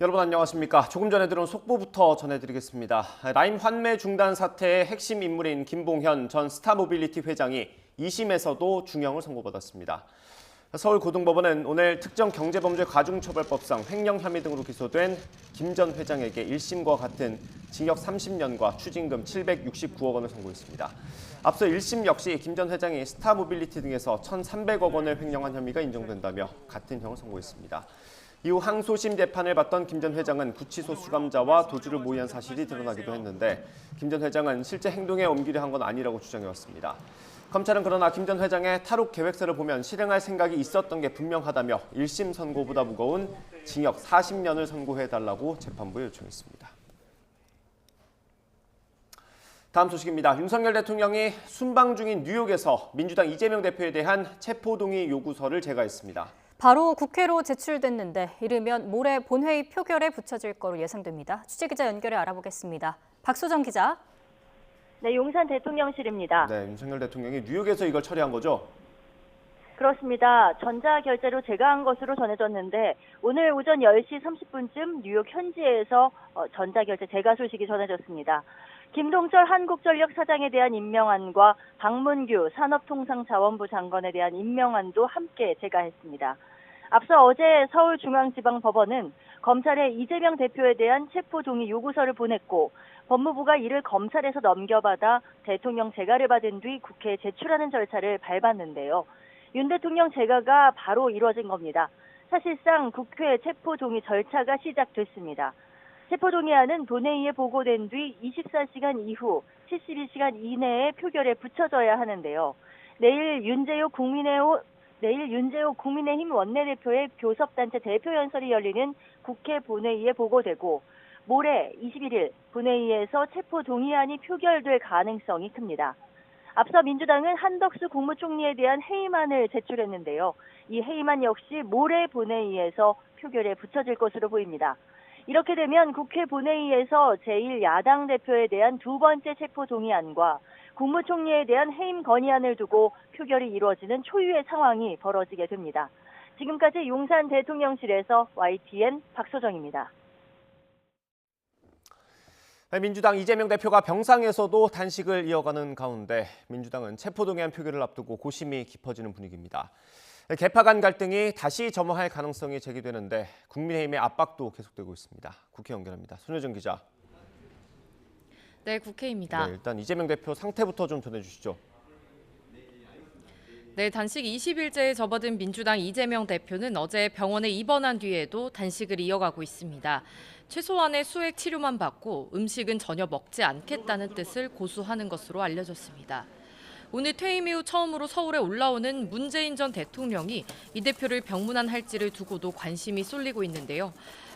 여러분 안녕하십니까. 조금 전에 들어온 속보부터 전해드리겠습니다. 라임 환매 중단 사태의 핵심 인물인 김봉현 전 스타모빌리티 회장이 2심에서도 중형을 선고받았습니다. 서울고등법원은 오늘 특정경제범죄 가중처벌법상 횡령 혐의 등으로 기소된 김 전 회장에게 1심과 같은 징역 30년과 추징금 769억 원을 선고했습니다. 앞서 1심 역시 김 전 회장이 스타모빌리티 등에서 1,300억 원을 횡령한 혐의가 인정된다며 같은 형을 선고했습니다. 이후 항소심 재판을 받던 김 전 회장은 구치소 수감자와 도주를 모의한 사실이 드러나기도 했는데 김 전 회장은 실제 행동에 옮기려 한 건 아니라고 주장해왔습니다. 검찰은 그러나 김 전 회장의 탈옥 계획서를 보면 실행할 생각이 있었던 게 분명하다며 1심 선고보다 무거운 징역 40년을 선고해달라고 재판부에 요청했습니다. 다음 소식입니다. 윤석열 대통령이 순방 중인 뉴욕에서 민주당 이재명 대표에 대한 체포동의 요구서를 제거했습니다. 바로 국회로 제출됐는데 이르면 모레 본회의 표결에 붙여질 거로 예상됩니다. 취재기자 연결해 알아보겠습니다. 박소정 기자. 네, 용산 대통령실입니다. 네, 윤석열 대통령이 뉴욕에서 이걸 처리한 거죠? 그렇습니다. 전자결제로 제거한 것으로 전해졌는데 오늘 오전 10시 30분쯤 뉴욕 현지에서 전자결제 제거 소식이 전해졌습니다. 김동철 한국전력 사장에 대한 임명안과 박문규 산업통상자원부 장관에 대한 임명안도 함께 제거했습니다. 앞서 어제 서울중앙지방법원은 검찰에 이재명 대표에 대한 체포동의 요구서를 보냈고 법무부가 이를 검찰에서 넘겨받아 대통령 재가를 받은 뒤 국회에 제출하는 절차를 밟았는데요. 윤 대통령 재가가 바로 이루어진 겁니다. 사실상 국회 체포동의 절차가 시작됐습니다. 체포동의안은 본회의에 보고된 뒤 24시간 이후 72시간 이내에 표결에 붙여져야 하는데요. 내일 윤재호 국민의힘 원내대표의 교섭단체 대표연설이 열리는 국회 본회의에 보고되고 모레 21일 본회의에서 체포동의안이 표결될 가능성이 큽니다. 앞서 민주당은 한덕수 국무총리에 대한 해임안을 제출했는데요. 이 해임안 역시 모레 본회의에서 표결에 붙여질 것으로 보입니다. 이렇게 되면 국회 본회의에서 제1야당 대표에 대한 두 번째 체포동의안과 국무총리에 대한 해임 건의안을 두고 표결이 이루어지는 초유의 상황이 벌어지게 됩니다. 지금까지 용산 대통령실에서 YTN 박소정입니다. 민주당 이재명 대표가 병상에서도 단식을 이어가는 가운데 민주당은 체포동의안 표결을 앞두고 고심이 깊어지는 분위기입니다. 개파 간 갈등이 다시 점화할 가능성이 제기되는데 국민의힘의 압박도 계속되고 있습니다. 국회 연결합니다. 손효정 기자. 네, 국회입니다. 네, 일단 이재명 대표 상태부터 좀 전해주시죠. 네, 단식 20일째에 접어든 민주당 이재명 대표는 어제 병원에 입원한 뒤에도 단식을 이어가고 있습니다. 최소한의 수액 치료만 받고 음식은 전혀 먹지 않겠다는 뜻을 고수하는 것으로 알려졌습니다. 오늘 퇴임 이후 처음으로 서울에 올라오는 문재인 전 대통령이 이 대표를 병문안할지를 두고도 관심이 쏠리고 있는데요.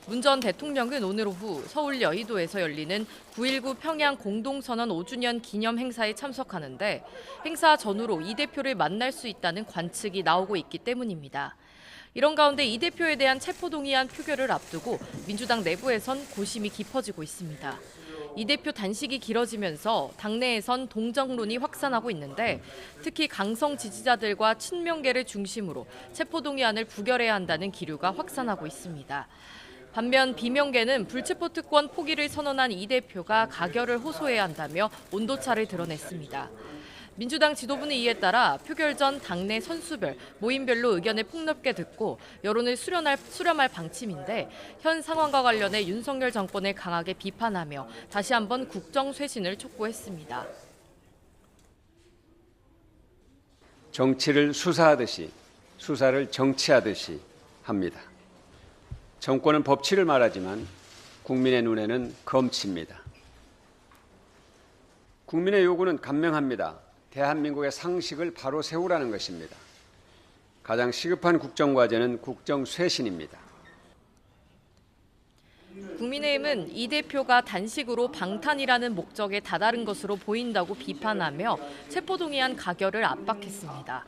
문 전 대통령은 오늘 오후 서울 여의도에서 열리는 9.19 평양 공동선언 5주년 기념 행사에 참석하는데 행사 전후로 이 대표를 만날 수 있다는 관측이 나오고 있기 때문입니다. 이런 가운데 이 대표에 대한 체포동의안 표결을 앞두고 민주당 내부에선 고심이 깊어지고 있습니다. 이 대표 단식이 길어지면서 당내에선 동정론이 확산하고 있는데 특히 강성 지지자들과 친명계를 중심으로 체포동의안을 부결해야 한다는 기류가 확산하고 있습니다. 반면 비명계는 불체포 특권 포기를 선언한 이 대표가 가결을 호소해야 한다며 온도차를 드러냈습니다. 민주당 지도부는 이에 따라 표결 전 당내 선수별, 모임별로 의견을 폭넓게 듣고 여론을 수렴할 방침인데 현 상황과 관련해 윤석열 정권을 강하게 비판하며 다시 한번 국정쇄신을 촉구했습니다. 정치를 수사하듯이 수사를 정치하듯이 합니다. 정권은 법치를 말하지만 국민의 눈에는 검치입니다. 국민의 요구는 간명합니다. 대한민국의 상식을 바로 세우라는 것입니다. 가장 시급한 국정과제는 국정쇄신입니다. 국민의힘은 이 대표가 단식으로 방탄이라는 목적에 다다른 것으로 보인다고 비판하며 체포동의안 가결을 압박했습니다.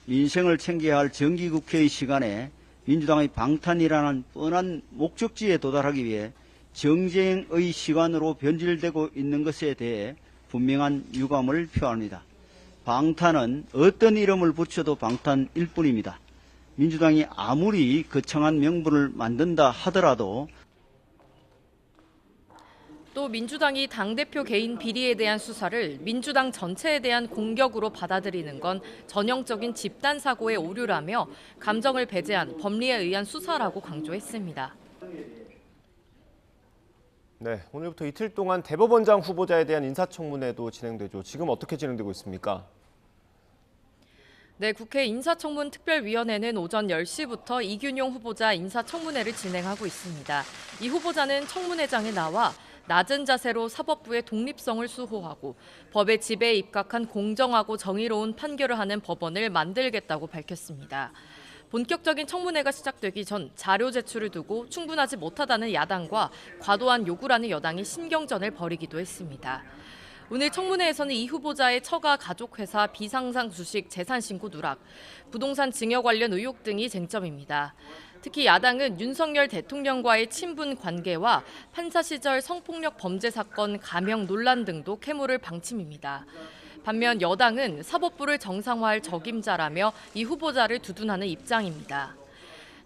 민생을 챙겨야 할 정기국회의 시간에 민주당의 방탄이라는 뻔한 목적지에 도달하기 위해 정쟁의 시간으로 변질되고 있는 것에 대해 분명한 유감을 표합니다. 방탄은 어떤 이름을 붙여도 방탄일 뿐입니다. 민주당이 아무리 거창한 명분을 만든다 하더라도 또 민주당이 당대표 개인 비리에 대한 수사를 민주당 전체에 대한 공격으로 받아들이는 건 전형적인 집단 사고의 오류라며 감정을 배제한 법리에 의한 수사라고 강조했습니다. 네, 오늘부터 이틀 동안 대법원장 후보자에 대한 인사청문회도 진행되죠. 지금 어떻게 진행되고 있습니까? 네, 국회 인사청문특별위원회는 오전 10시부터 이균용 후보자 인사청문회를 진행하고 있습니다. 이 후보자는 청문회장에 나와 낮은 자세로 사법부의 독립성을 수호하고 법의 지배에 입각한 공정하고 정의로운 판결을 하는 법원을 만들겠다고 밝혔습니다. 본격적인 청문회가 시작되기 전 자료 제출을 두고 충분하지 못하다는 야당과 과도한 요구라는 여당이 신경전을 벌이기도 했습니다. 오늘 청문회에서는 이 후보자의 처가 가족회사 비상상 주식 재산 신고 누락, 부동산 증여 관련 의혹 등이 쟁점입니다. 특히 야당은 윤석열 대통령과의 친분 관계와 판사 시절 성폭력 범죄 사건 감형 논란 등도 캐물을 방침입니다. 반면 여당은 사법부를 정상화할 적임자라며 이 후보자를 두둔하는 입장입니다.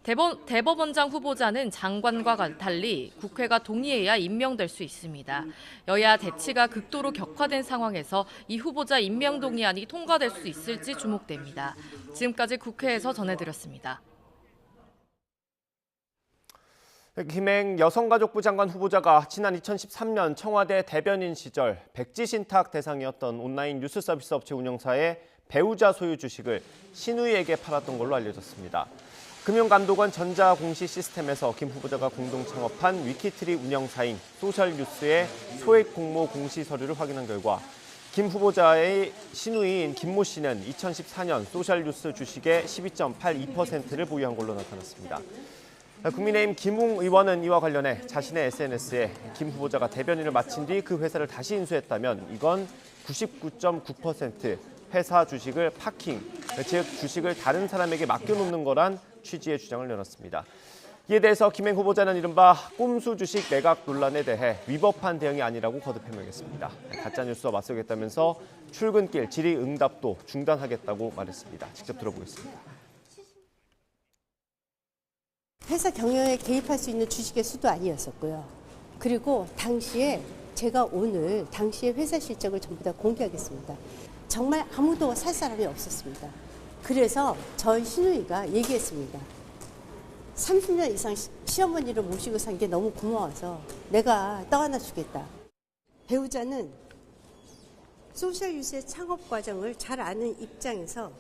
대법원장 후보자는 장관과 달리 국회가 동의해야 임명될 수 있습니다. 여야 대치가 극도로 격화된 상황에서 이 후보자 임명 동의안이 통과될 수 있을지 주목됩니다. 지금까지 국회에서 전해드렸습니다. 김행 여성가족부 장관 후보자가 지난 2013년 청와대 대변인 시절 백지신탁 대상이었던 온라인 뉴스 서비스 업체 운영사의 배우자 소유 주식을 신우이에게 팔았던 걸로 알려졌습니다. 금융감독원 전자공시 시스템에서 김 후보자가 공동 창업한 위키트리 운영사인 소셜뉴스의 소액 공모 공시 서류를 확인한 결과 김 후보자의 신우이인 김모 씨는 2014년 소셜뉴스 주식의 12.82%를 보유한 걸로 나타났습니다. 국민의힘 김웅 의원은 이와 관련해 자신의 SNS에 김 후보자가 대변인을 마친 뒤 그 회사를 다시 인수했다면 이건 99.9% 회사 주식을 파킹, 즉 주식을 다른 사람에게 맡겨놓는 거란 취지의 주장을 내놨습니다. 이에 대해서 김행 후보자는 이른바 꼼수 주식 매각 논란에 대해 위법한 대응이 아니라고 거듭 해명했습니다. 가짜뉴스와 맞서겠다면서 출근길 질의응답도 중단하겠다고 말했습니다. 직접 들어보겠습니다. 회사 경영에 개입할 수 있는 주식의 수도 아니었었고요. 그리고 당시에 제가 오늘 당시의 회사 실적을 전부 다 공개하겠습니다. 정말 아무도 살 사람이 없었습니다. 그래서 저희 시누이가 얘기했습니다. 30년 이상 시어머니를 모시고 산 게 너무 고마워서 내가 떠안아 주겠다. 배우자는 소셜뉴스의 창업 과정을 잘 아는 입장에서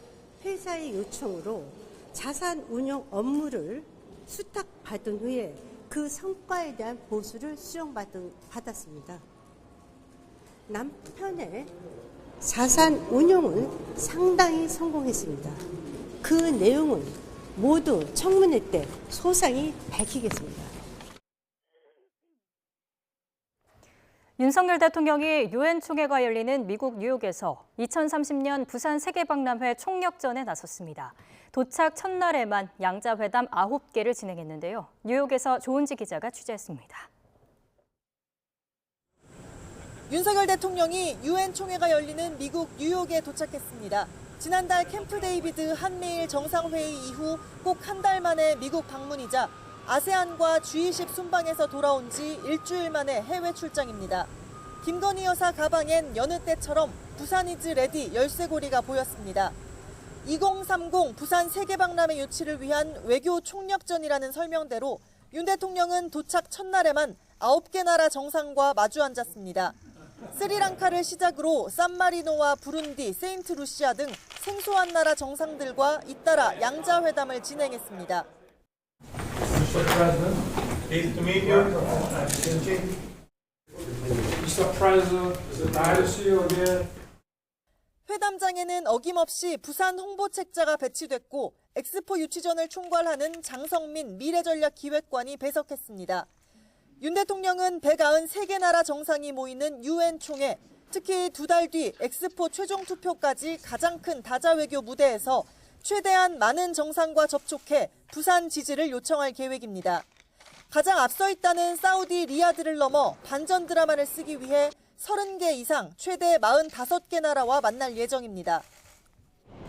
회사의 요청으로 자산 운용 업무를 수탁받은 후에 그 성과에 대한 보수를 수령받았습니다. 남편의 자산 운용은 상당히 성공했습니다. 그 내용은 모두 청문회 때 소상히 밝히겠습니다. 윤석열 대통령이 유엔 총회가 열리는 미국 뉴욕에서 2030년 부산 세계박람회 총력전에 나섰습니다. 도착 첫날에만 양자회담 9개를 진행했는데요. 뉴욕에서 조은지 기자가 취재했습니다. 윤석열 대통령이 유엔 총회가 열리는 미국 뉴욕에 도착했습니다. 지난달 캠프 데이비드 한미일 정상회의 이후 꼭 한 달 만에 미국 방문이자 아세안과 G20 순방에서 돌아온 지 일주일 만에 해외 출장입니다. 김건희 여사 가방엔 여느 때처럼 부산 이즈 레디 열쇠고리가 보였습니다. 2030 부산 세계박람회 유치를 위한 외교 총력전이라는 설명대로 윤 대통령은 도착 첫날에만 9개 나라 정상과 마주 앉았습니다. 스리랑카를 시작으로 산마리노와 부룬디, 세인트루시아 등 생소한 나라 정상들과 잇따라 양자회담을 진행했습니다. Mr. President, pleased to meet you. Mr. President, it's nice to see you again. 회담장에는 어김없이 부산 홍보책자가 배치됐고 엑스포 유치전을 총괄하는 장성민 미래전략기획관이 배석했습니다. 윤 대통령은 193개 나라 정상이 모이는 유엔 총회, 특히 2달 뒤 엑스포 최종 투표까지 가장 큰 다자외교 무대에서 최대한 많은 정상과 접촉해 부산 지지를 요청할 계획입니다. 가장 앞서 있다는 사우디 리야드를 넘어 반전 드라마를 쓰기 위해 30개 이상 최대 45개 나라와 만날 예정입니다.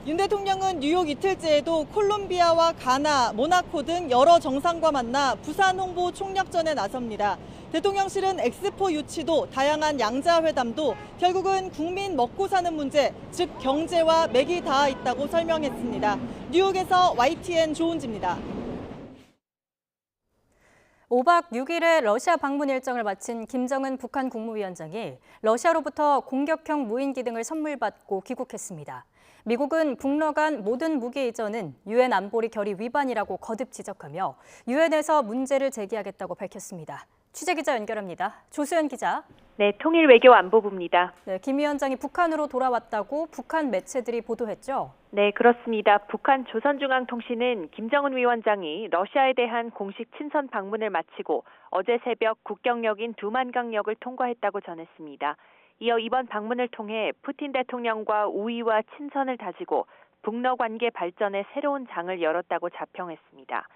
윤 대통령은 뉴욕 이틀째에도 콜롬비아와 가나, 모나코 등 여러 정상과 만나 부산 홍보 총력전에 나섭니다. 대통령실은 엑스포 유치도 다양한 양자회담도 결국은 국민 먹고 사는 문제, 즉 경제와 맥이 닿아 있다고 설명했습니다. 뉴욕에서 YTN 조은지입니다. 5박 6일의 러시아 방문 일정을 마친 김정은 북한 국무위원장이 러시아로부터 공격형 무인기 등을 선물 받고 귀국했습니다. 미국은 북러 간 모든 무기 이전은 유엔 안보리 결의 위반이라고 거듭 지적하며 유엔에서 문제를 제기하겠다고 밝혔습니다. 취재기자 연결합니다. 조수연 기자. 네, 통일외교안보부입니다. 네, 김 위원장이 북한으로 돌아왔다고 북한 매체들이 보도했죠? 네, 그렇습니다. 북한 조선중앙통신은 김정은 위원장이 러시아에 대한 공식 친선 방문을 마치고 어제 새벽 국경역인 두만강역을 통과했다고 전했습니다. 이어 이번 방문을 통해 푸틴 대통령과 우위와 친선을 다지고 북러 관계 발전의 새로운 장을 열었다고 자평했습니다.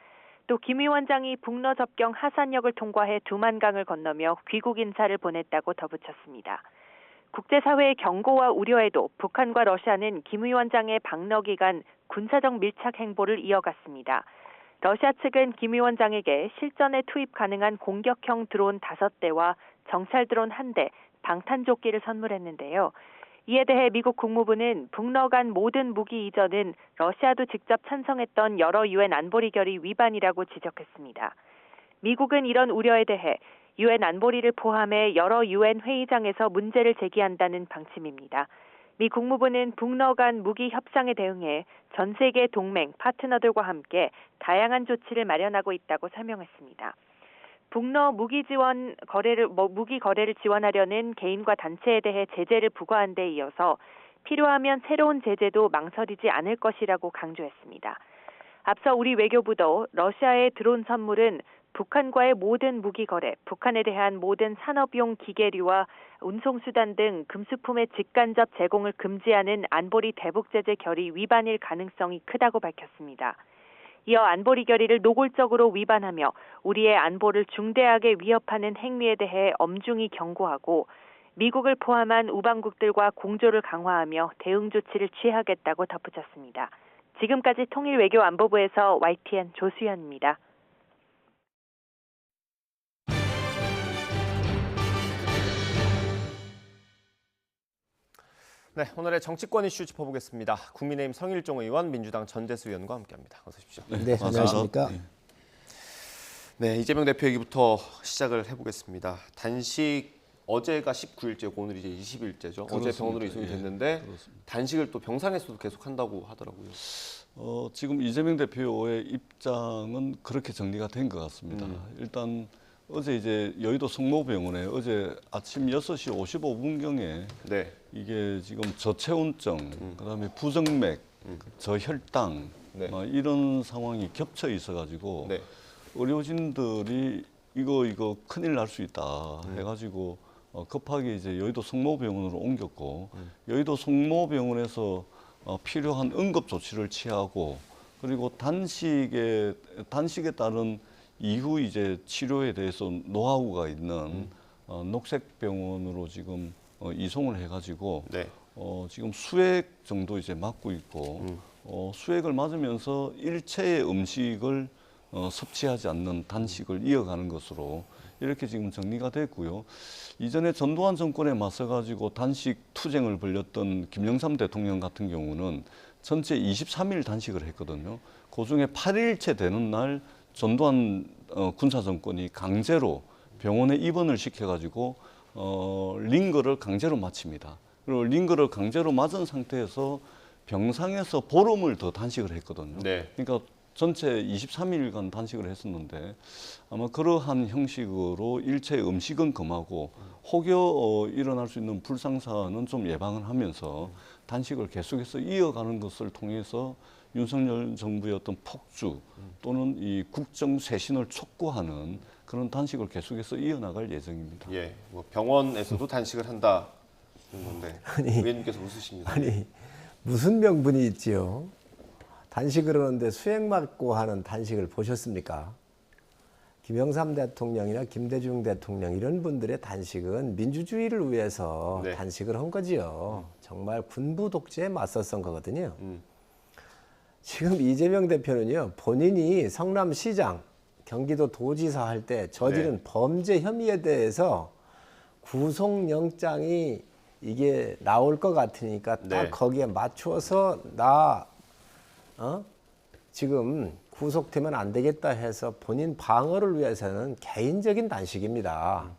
또 김 위원장이 북러 접경 하산역을 통과해 두만강을 건너며 귀국 인사를 보냈다고 덧붙였습니다. 국제사회의 경고와 우려에도 북한과 러시아는 김 위원장의 방러 기간 군사적 밀착 행보를 이어갔습니다. 러시아 측은 김 위원장에게 실전에 투입 가능한 공격형 드론 5대와 정찰 드론 1대, 방탄조끼를 선물했는데요. 이에 대해 미국 국무부는 북러 간 모든 무기 이전은 러시아도 직접 찬성했던 여러 유엔 안보리 결의 위반이라고 지적했습니다. 미국은 이런 우려에 대해 유엔 안보리를 포함해 여러 유엔 회의장에서 문제를 제기한다는 방침입니다. 미 국무부는 북러 간 무기 협상에 대응해 전 세계 동맹, 파트너들과 함께 다양한 조치를 마련하고 있다고 설명했습니다. 북러 무기 거래를 지원하려는 개인과 단체에 대해 제재를 부과한 데 이어서 필요하면 새로운 제재도 망설이지 않을 것이라고 강조했습니다. 앞서 우리 외교부도 러시아의 드론 선물은 북한과의 모든 무기 거래, 북한에 대한 모든 산업용 기계류와 운송수단 등 금수품의 직간접 제공을 금지하는 안보리 대북제재 결의 위반일 가능성이 크다고 밝혔습니다. 이어 안보리 결의를 노골적으로 위반하며 우리의 안보를 중대하게 위협하는 행위에 대해 엄중히 경고하고 미국을 포함한 우방국들과 공조를 강화하며 대응 조치를 취하겠다고 덧붙였습니다. 지금까지 통일외교안보부에서 YTN 조수연입니다. 네, 오늘의 정치권 이슈 짚어보겠습니다. 국민의힘 성일종 의원, 민주당 전재수 의원과 함께합니다. 어서 오십시오. 네, 안녕하십니까. 네, 이재명 대표 얘기부터 시작을 해보겠습니다. 단식 어제가 19일째고 오늘 이제 20일째죠. 어제 병원으로 이송이 됐는데 단식을 또 병상에서도 계속 한다고 하더라고요. 지금 이재명 대표의 입장은 그렇게 정리가 된 것 같습니다. 일단 어제 이제 여의도 성모병원에 어제 아침 6시 55분경에 네. 이게 지금 저체온증, 그다음에 부정맥, 저혈당 네. 이런 상황이 겹쳐 있어가지고 네. 의료진들이 이거 큰일 날 수 있다 해가지고 급하게 이제 여의도 성모병원으로 옮겼고 여의도 성모병원에서 필요한 응급 조치를 취하고 그리고 단식에 따른 이후 이제 치료에 대해서 노하우가 있는 녹색병원으로 지금 이송을 해가지고 네. 지금 수액 정도 이제 맞고 있고 수액을 맞으면서 일체의 음식을 섭취하지 않는 단식을 이어가는 것으로 이렇게 지금 정리가 됐고요. 이전에 전두환 정권에 맞서가지고 단식 투쟁을 벌였던 김영삼 대통령 같은 경우는 전체 23일 단식을 했거든요. 그중에 8일째 되는 날 전두환 군사정권이 강제로 병원에 입원을 시켜가지고 링거를 강제로 마칩니다. 그리고 링거를 강제로 맞은 상태에서 병상에서 보름을 더 단식을 했거든요. 네. 그러니까 전체 23일간 단식을 했었는데 아마 그러한 형식으로 일체 음식은 금하고 혹여 일어날 수 있는 불상사는 좀 예방을 하면서 단식을 계속해서 이어가는 것을 통해서 윤석열 정부의 어떤 폭주 또는 이 국정 쇄신을 촉구하는 그런 단식을 계속해서 이어나갈 예정입니다. 예, 뭐 병원에서도 단식을 한다는 건데 의원님께서 웃으십니다. 아니 무슨 명분이 있지요? 단식을 하는데 수액 맞고 하는 단식을 보셨습니까? 김영삼 대통령이나 김대중 대통령 이런 분들의 단식은 민주주의를 위해서 네. 단식을 한 거지요. 정말 군부 독재에 맞섰던 거거든요. 지금 이재명 대표는요, 본인이 성남시장, 경기도 도지사 할 때 저지른 범죄 혐의에 대해서 구속영장이 이게 나올 것 같으니까 딱 거기에 맞추어서 지금 구속되면 안 되겠다 해서 본인 방어를 위해서는 개인적인 단식입니다.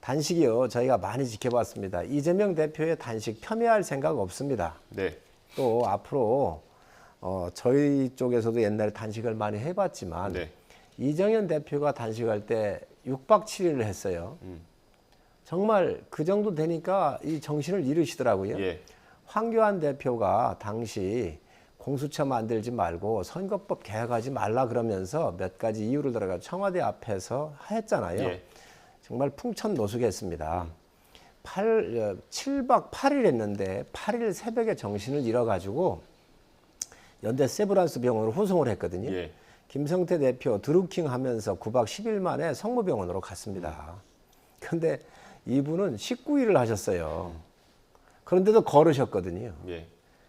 단식이요, 저희가 많이 지켜봤습니다. 이재명 대표의 단식 폄훼할 생각 없습니다. 또 앞으로 저희 쪽에서도 옛날에 단식을 많이 해봤지만 이정현 대표가 단식할 때 6박 7일을 했어요. 정말 그 정도 되니까 이 정신을 잃으시더라고요. 황교안 대표가 당시 공수처 만들지 말고 선거법 개혁하지 말라 그러면서 몇 가지 이유를 들어가 청와대 앞에서 했잖아요. 정말 풍천노숙했습니다. 7박 8일 했는데 8일 새벽에 정신을 잃어가지고 연대 세브란스 병원으로 후송을 했거든요. 김성태 대표 드루킹 하면서 9박 10일 만에 성모병원으로 갔습니다. 그런데 이분은 19일을 하셨어요. 그런데도 걸으셨거든요.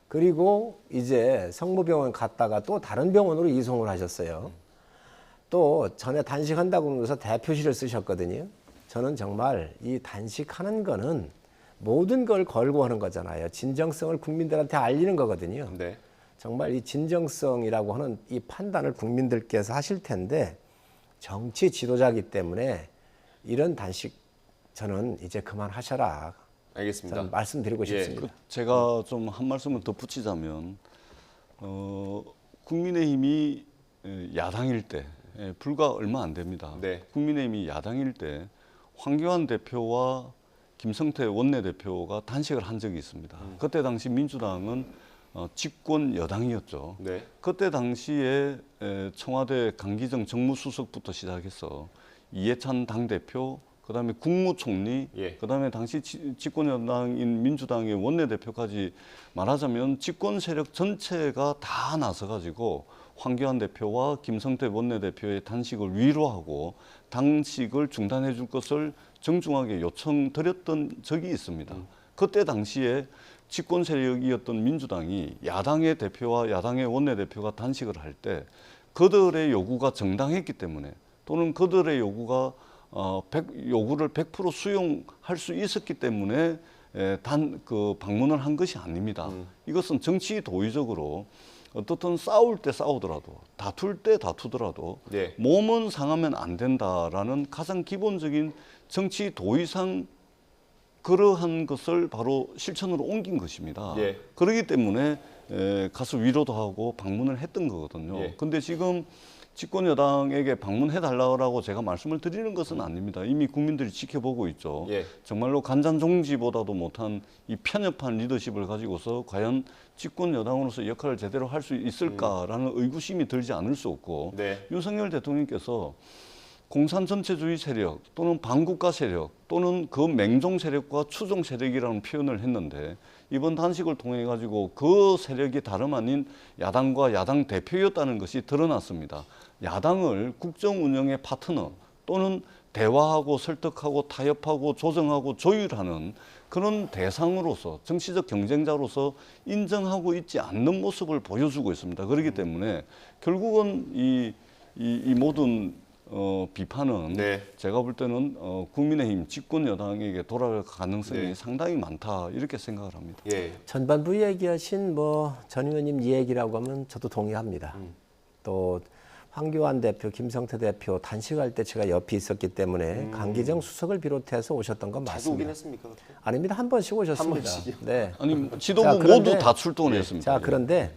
그리고 이제 성모병원 갔다가 또 다른 병원으로 이송을 하셨어요. 또 전에 단식한다고 그러면서 대표실을 쓰셨거든요. 저는 정말 이 단식하는 거는 모든 걸 걸고 하는 거잖아요. 진정성을 국민들한테 알리는 거거든요. 정말 이 진정성이라고 하는 이 판단을 국민들께서 하실 텐데 정치 지도자이기 때문에 이런 단식 저는 이제 그만하셔라. 알겠습니다. 저는 말씀드리고 싶습니다. 제가 좀 한 말씀을 덧붙이자면 국민의힘이 야당일 때 불과 얼마 안 됩니다. 국민의힘이 야당일 때 황교안 대표와 김성태 원내대표가 단식을 한 적이 있습니다. 그때 당시 민주당은 집권 여당이었죠. 그때 당시에 청와대 강기정 정무수석부터 시작해서 이해찬 당대표, 그다음에 국무총리, 그다음에 당시 집권 여당인 민주당의 원내대표까지 말하자면 집권 세력 전체가 다 나서가지고 황교안 대표와 김성태 원내대표의 단식을 위로하고 단식을 중단해 줄 것을 정중하게 요청드렸던 적이 있습니다. 그때 당시에 집권 세력이었던 민주당이 야당의 대표와 야당의 원내대표가 단식을 할 때 그들의 요구가 정당했기 때문에 또는 그들의 요구가 요구를 100% 수용할 수 있었기 때문에 방문을 한 것이 아닙니다. 이것은 정치 도의적으로 어떻든 싸울 때 싸우더라도 다툴 때 다투더라도 몸은 상하면 안 된다라는 가장 기본적인 정치 도의상 그러한 것을 바로 실천으로 옮긴 것입니다. 그렇기 때문에 가서 위로도 하고 방문을 했던 거거든요. 근데 지금 집권 여당에게 방문해달라고 제가 말씀을 드리는 것은 아닙니다. 이미 국민들이 지켜보고 있죠. 정말로 간장종지보다도 못한 이 편협한 리더십을 가지고서 과연 집권 여당으로서 역할을 제대로 할 수 있을까라는 의구심이 들지 않을 수 없고 윤석열 대통령께서 공산 전체주의 세력 또는 반국가 세력 또는 그 맹종 세력과 추종 세력이라는 표현을 했는데 이번 단식을 통해 가지고 그 세력이 다름 아닌 야당과 야당 대표였다는 것이 드러났습니다. 야당을 국정 운영의 파트너 또는 대화하고 설득하고 타협하고 조정하고 조율하는 그런 대상으로서 정치적 경쟁자로서 인정하고 있지 않는 모습을 보여주고 있습니다. 그렇기 때문에 결국은 이 모든 비판은 제가 볼 때는 국민의힘 집권 여당에게 돌아갈 가능성이 상당히 많다 이렇게 생각을 합니다. 전반부 얘기하신 전 의원님 얘기라고 하면 저도 동의합니다. 또 황교안 대표, 김성태 대표 단식할 때 제가 옆에 있었기 때문에 강기정 수석을 비롯해서 오셨던 건 자주 오긴 맞습니다. 했습니까? 그때? 아닙니다. 한 번씩 오셨습니다. 한 번씩이요? 네. 아니 지도부 모두 다 출동을 했습니다. 자, 그런데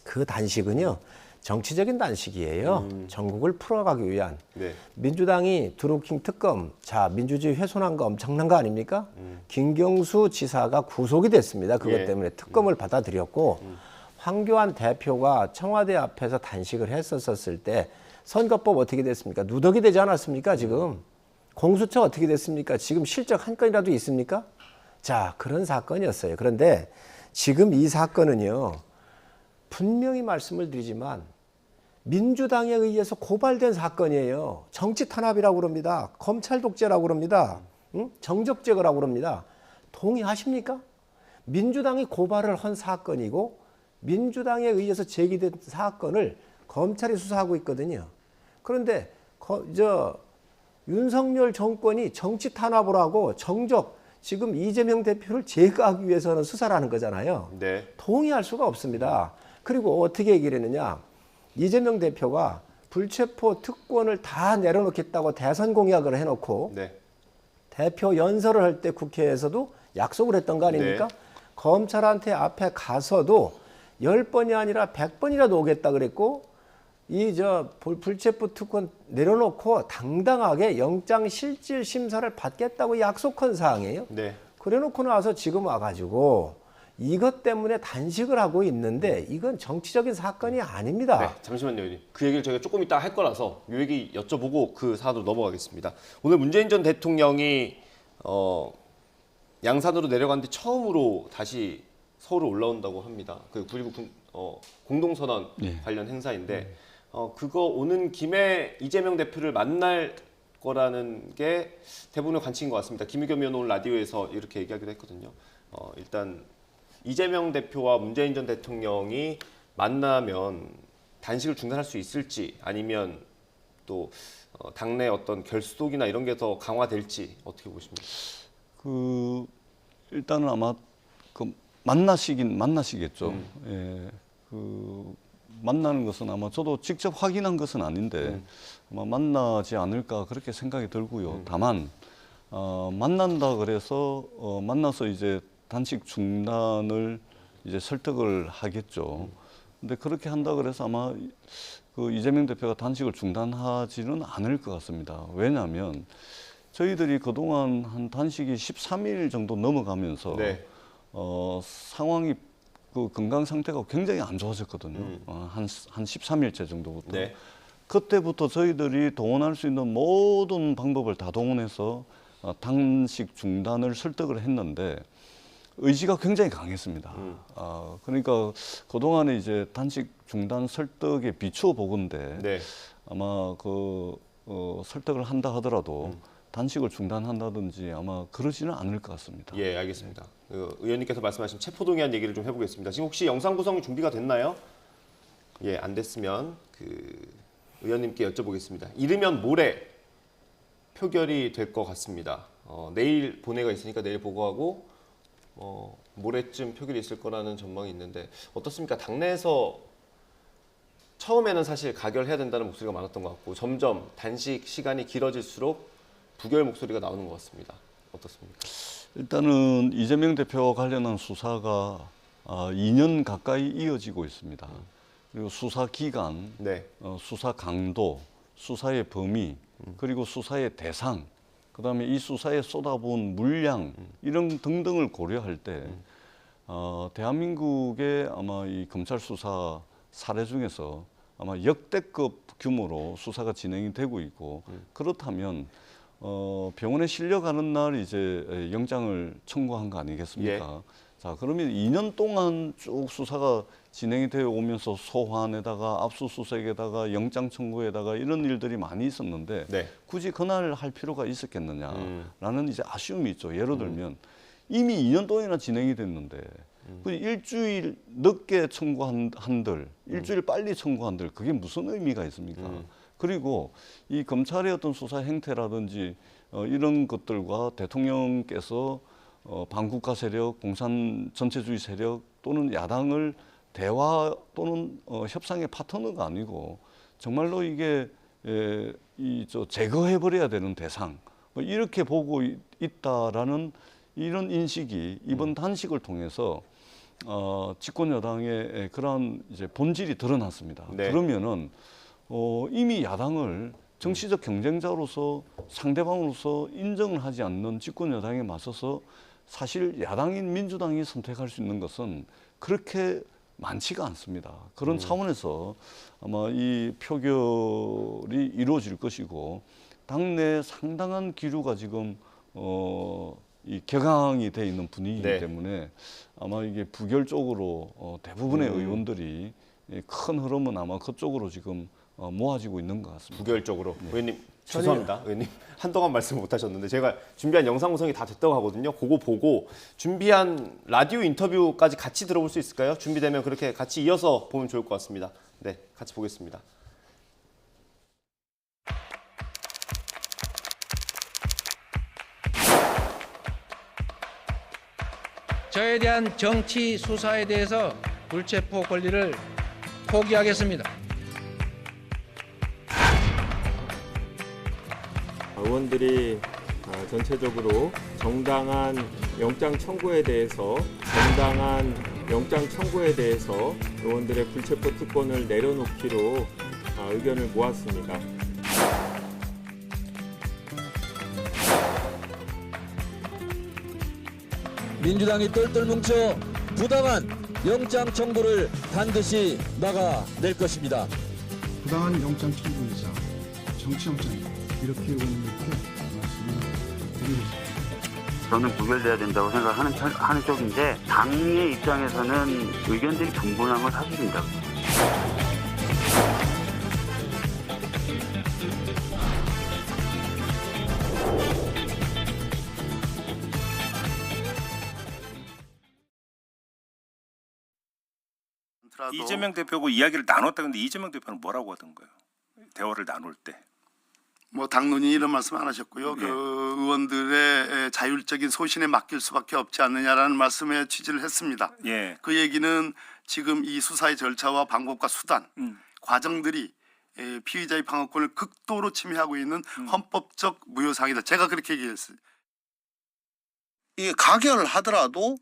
그 단식은요. 정치적인 단식이에요. 전국을 풀어가기 위한. 민주당이 드루킹 특검, 자 민주주의 훼손한 거 엄청난 거 아닙니까? 김경수 지사가 구속이 됐습니다. 그것 때문에 특검을 받아들였고 황교안 대표가 청와대 앞에서 단식을 했었을 때 선거법 어떻게 됐습니까? 누더기 되지 않았습니까? 지금 공수처 어떻게 됐습니까? 지금 실적 한 건이라도 있습니까? 자, 그런 사건이었어요. 그런데 지금 이 사건은요. 분명히 말씀을 드리지만 민주당에 의해서 고발된 사건이에요. 정치 탄압이라고 그럽니다. 검찰 독재라고 그럽니다. 정적 제거라고 그럽니다. 동의하십니까? 민주당이 고발을 한 사건이고 민주당에 의해서 제기된 사건을 검찰이 수사하고 있거든요. 그런데 윤석열 정권이 정치 탄압을 하고 정적 지금 이재명 대표를 제거하기 위해서는 수사를 하는 거잖아요. 네. 동의할 수가 없습니다. 그리고 어떻게 얘기를 했느냐. 이재명 대표가 불체포 특권을 다 내려놓겠다고 대선 공약을 해놓고 네. 대표 연설을 할 때 국회에서도 약속을 했던 거 아닙니까? 네. 검찰한테 앞에 가서도 10번이 아니라 100번이라도 오겠다 그랬고 불체포 특권 내려놓고 당당하게 영장 실질 심사를 받겠다고 약속한 사항이에요. 네. 그래놓고 나서 지금 와가지고 이것 때문에 단식을 하고 있는데 이건 정치적인 사건이 아닙니다. 네, 잠시만요, 의원님. 그 얘기를 저희가 조금 이따 할 거라서 이 얘기 여쭤보고 그 사안으로 넘어가겠습니다. 오늘 문재인 전 대통령이 양산으로 내려갔는데 처음으로 다시 서울에 올라온다고 합니다. 그 9.19 공동선언 관련 행사인데 그거 오는 김에 이재명 대표를 만날 거라는 게 대부분의 관측인 것 같습니다. 김의겸 의원 오늘 라디오에서 이렇게 얘기하기도 했거든요. 일단 이재명 대표와 문재인 전 대통령이 만나면 단식을 중단할 수 있을지 아니면 또 당내 어떤 결속이나 이런 게 더 강화될지 어떻게 보십니까? 일단은 아마 만나시겠죠. 예, 만나는 것은 아마 저도 직접 확인한 것은 아닌데 아마 만나지 않을까 그렇게 생각이 들고요. 다만 만난다 그래서 만나서 이제 단식 중단을 이제 설득을 하겠죠. 근데 그렇게 한다 그래서 아마 그 이재명 대표가 단식을 중단하지는 않을 것 같습니다. 왜냐하면 저희들이 그동안 한 단식이 13일 정도 넘어가면서 네. 상황이 그 건강 상태가 굉장히 안 좋아졌거든요. 한 13일째 정도부터. 네. 그때부터 저희들이 동원할 수 있는 모든 방법을 다 동원해서 단식 중단을 설득을 했는데 의지가 굉장히 강했습니다. 그러니까 그동안에 이제 단식 중단 설득에 비추어 보건데 네. 아마 설득을 한다 하더라도 단식을 중단한다든지 아마 그러지는 않을 것 같습니다. 예, 알겠습니다. 의원님께서 말씀하신 체포동의안 얘기를 좀 해보겠습니다. 지금 혹시 영상 구성이 준비가 됐나요? 예, 안 됐으면 의원님께 여쭤보겠습니다. 이르면 모레 표결이 될 것 같습니다. 내일 본회의가 있으니까 내일 보고하고 모레쯤 표결이 있을 거라는 전망이 있는데 어떻습니까? 당내에서 처음에는 사실 가결해야 된다는 목소리가 많았던 것 같고 점점 단식 시간이 길어질수록 부결 목소리가 나오는 것 같습니다. 어떻습니까? 일단은 이재명 대표와 관련한 수사가 2년 가까이 이어지고 있습니다. 그리고 수사 기간, 네. 수사 강도, 수사의 범위, 그리고 수사의 대상, 그다음에 이 수사에 쏟아부은 물량 이런 등등을 고려할 때 대한민국의 아마 이 검찰 수사 사례 중에서 아마 역대급 규모로 수사가 진행이 되고 있고 그렇다면 병원에 실려가는 날 이제 영장을 청구한 거 아니겠습니까? 예. 자, 그러면 2년 동안 쭉 수사가 진행이 되어 오면서 소환에다가 압수수색에다가 영장 청구에다가 이런 일들이 많이 있었는데 네. 굳이 그날 할 필요가 있었겠느냐라는 이제 아쉬움이 있죠. 예를 들면 이미 2년 동안이나 진행이 됐는데 일주일 늦게 청구한들, 일주일 빨리 청구한들 그게 무슨 의미가 있습니까? 그리고 이 검찰의 어떤 수사 행태라든지 이런 것들과 대통령께서 반국가 세력, 공산 전체주의 세력 또는 야당을 대화 또는 협상의 파트너가 아니고 정말로 이게 제거해버려야 되는 대상 이렇게 보고 있다라는 이런 인식이 이번 단식을 통해서 집권 여당의 그러한 이제 본질이 드러났습니다. 네. 그러면은 이미 야당을 정치적 경쟁자로서 상대방으로서 인정을 하지 않는 집권 여당에 맞서서 사실 야당인 민주당이 선택할 수 있는 것은 그렇게 많지가 않습니다. 그런 차원에서 아마 이 표결이 이루어질 것이고 당내 상당한 기류가 지금 이 격앙이 돼 있는 분위기이기 네. 때문에 아마 이게 부결 쪽으로 대부분의 의원들이 큰 흐름은 아마 그쪽으로 지금 모아지고 있는 것 같습니다. 부결적으로. 의원님 죄송합니다. 의원님 한동안 말씀 못 하셨는데 제가 준비한 영상 구성이 다 됐다고 하거든요. 그거 보고 준비한 라디오 인터뷰까지 같이 들어볼 수 있을까요? 준비되면 그렇게 같이 이어서 보면 좋을 것 같습니다. 네, 같이 보겠습니다. 저에 대한 정치 수사에 대해서 불체포 권리를 포기하겠습니다. 의원들이 전체적으로 정당한 영장 청구에 대해서 의원들의 불체포 특권을 내려놓기로 의견을 모았습니다. 민주당이 똘똘 뭉쳐 부당한 영장 청구를 반드시 막아낼 것입니다. 부당한 영장 청구이자 정치 영장이다. 이렇게 의원님께 말씀을 드리고 싶습니다. 저는 부결돼야 된다고 생각하는 쪽인데 당의 입장에서는 의견들이 분분한 건 사실입니다. 이재명 대표하고 이야기를 나눴다는데 이재명 대표는 뭐라고 하던 거예요? 대화를 나눌 때. 뭐 당론이 이런 말씀 안 하셨고요. 예. 그 의원들의 자율적인 소신에 맡길 수밖에 없지 않느냐라는 말씀에 취지를 했습니다. 예. 그 얘기는 지금 이 수사의 절차와 방법과 수단, 과정들이 피의자의 방어권을 극도로 침해하고 있는 헌법적 무효사항이다. 제가 그렇게 얘기했어요. 이게 가결하더라도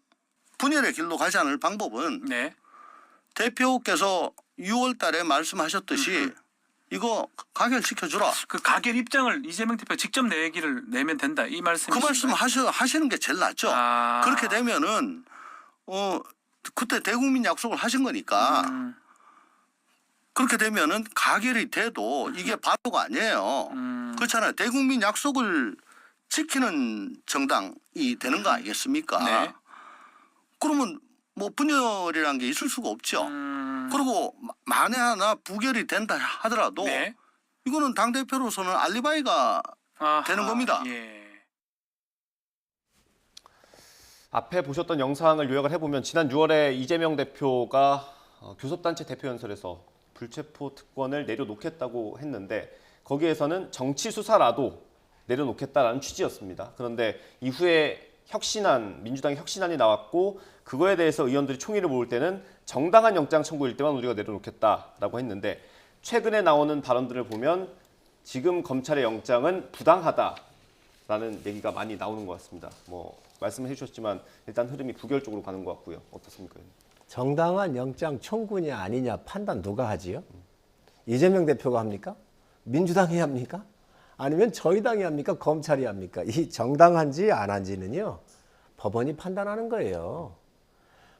분열의 길로 가지 않을 방법은 네. 대표께서 6월 달에 말씀하셨듯이 이거 가결시켜주라. 그 가결 입장을 이재명 대표가 직접 내면 된다. 이 말씀이신가요? 그 말씀 하시는 게 제일 낫죠. 그렇게 되면은 그때 대국민 약속을 하신 거니까 그렇게 되면은 가결이 돼도 이게 바보가 아니에요. 그렇잖아요. 대국민 약속을 지키는 정당이 되는 거 아니겠습니까? 네. 그러면 뭐 분열이라는 게 있을 수가 없죠. 그리고 만에 하나 부결이 된다 하더라도 네. 이거는 당대표로서는 알리바이가 되는 겁니다. 예. 앞에 보셨던 영상을 요약을 해보면 지난 6월에 이재명 대표가 교섭단체 대표연설에서 불체포 특권을 내려놓겠다고 했는데 거기에서는 정치 수사라도 내려놓겠다라는 취지였습니다. 그런데 이후에 민주당의 혁신안이 나왔고 그거에 대해서 의원들이 총의를 모을 때는 정당한 영장 청구일 때만 우리가 내려놓겠다라고 했는데 최근에 나오는 발언들을 보면 지금 검찰의 영장은 부당하다라는 얘기가 많이 나오는 것 같습니다. 뭐 말씀해 주셨지만 일단 흐름이 부결적으로 가는 것 같고요. 어떻습니까? 정당한 영장 청구냐 아니냐 판단 누가 하지요? 이재명 대표가 합니까? 민주당이 합니까? 아니면 저희 당이 합니까? 검찰이 합니까? 이 정당한지 안 한지는요. 법원이 판단하는 거예요.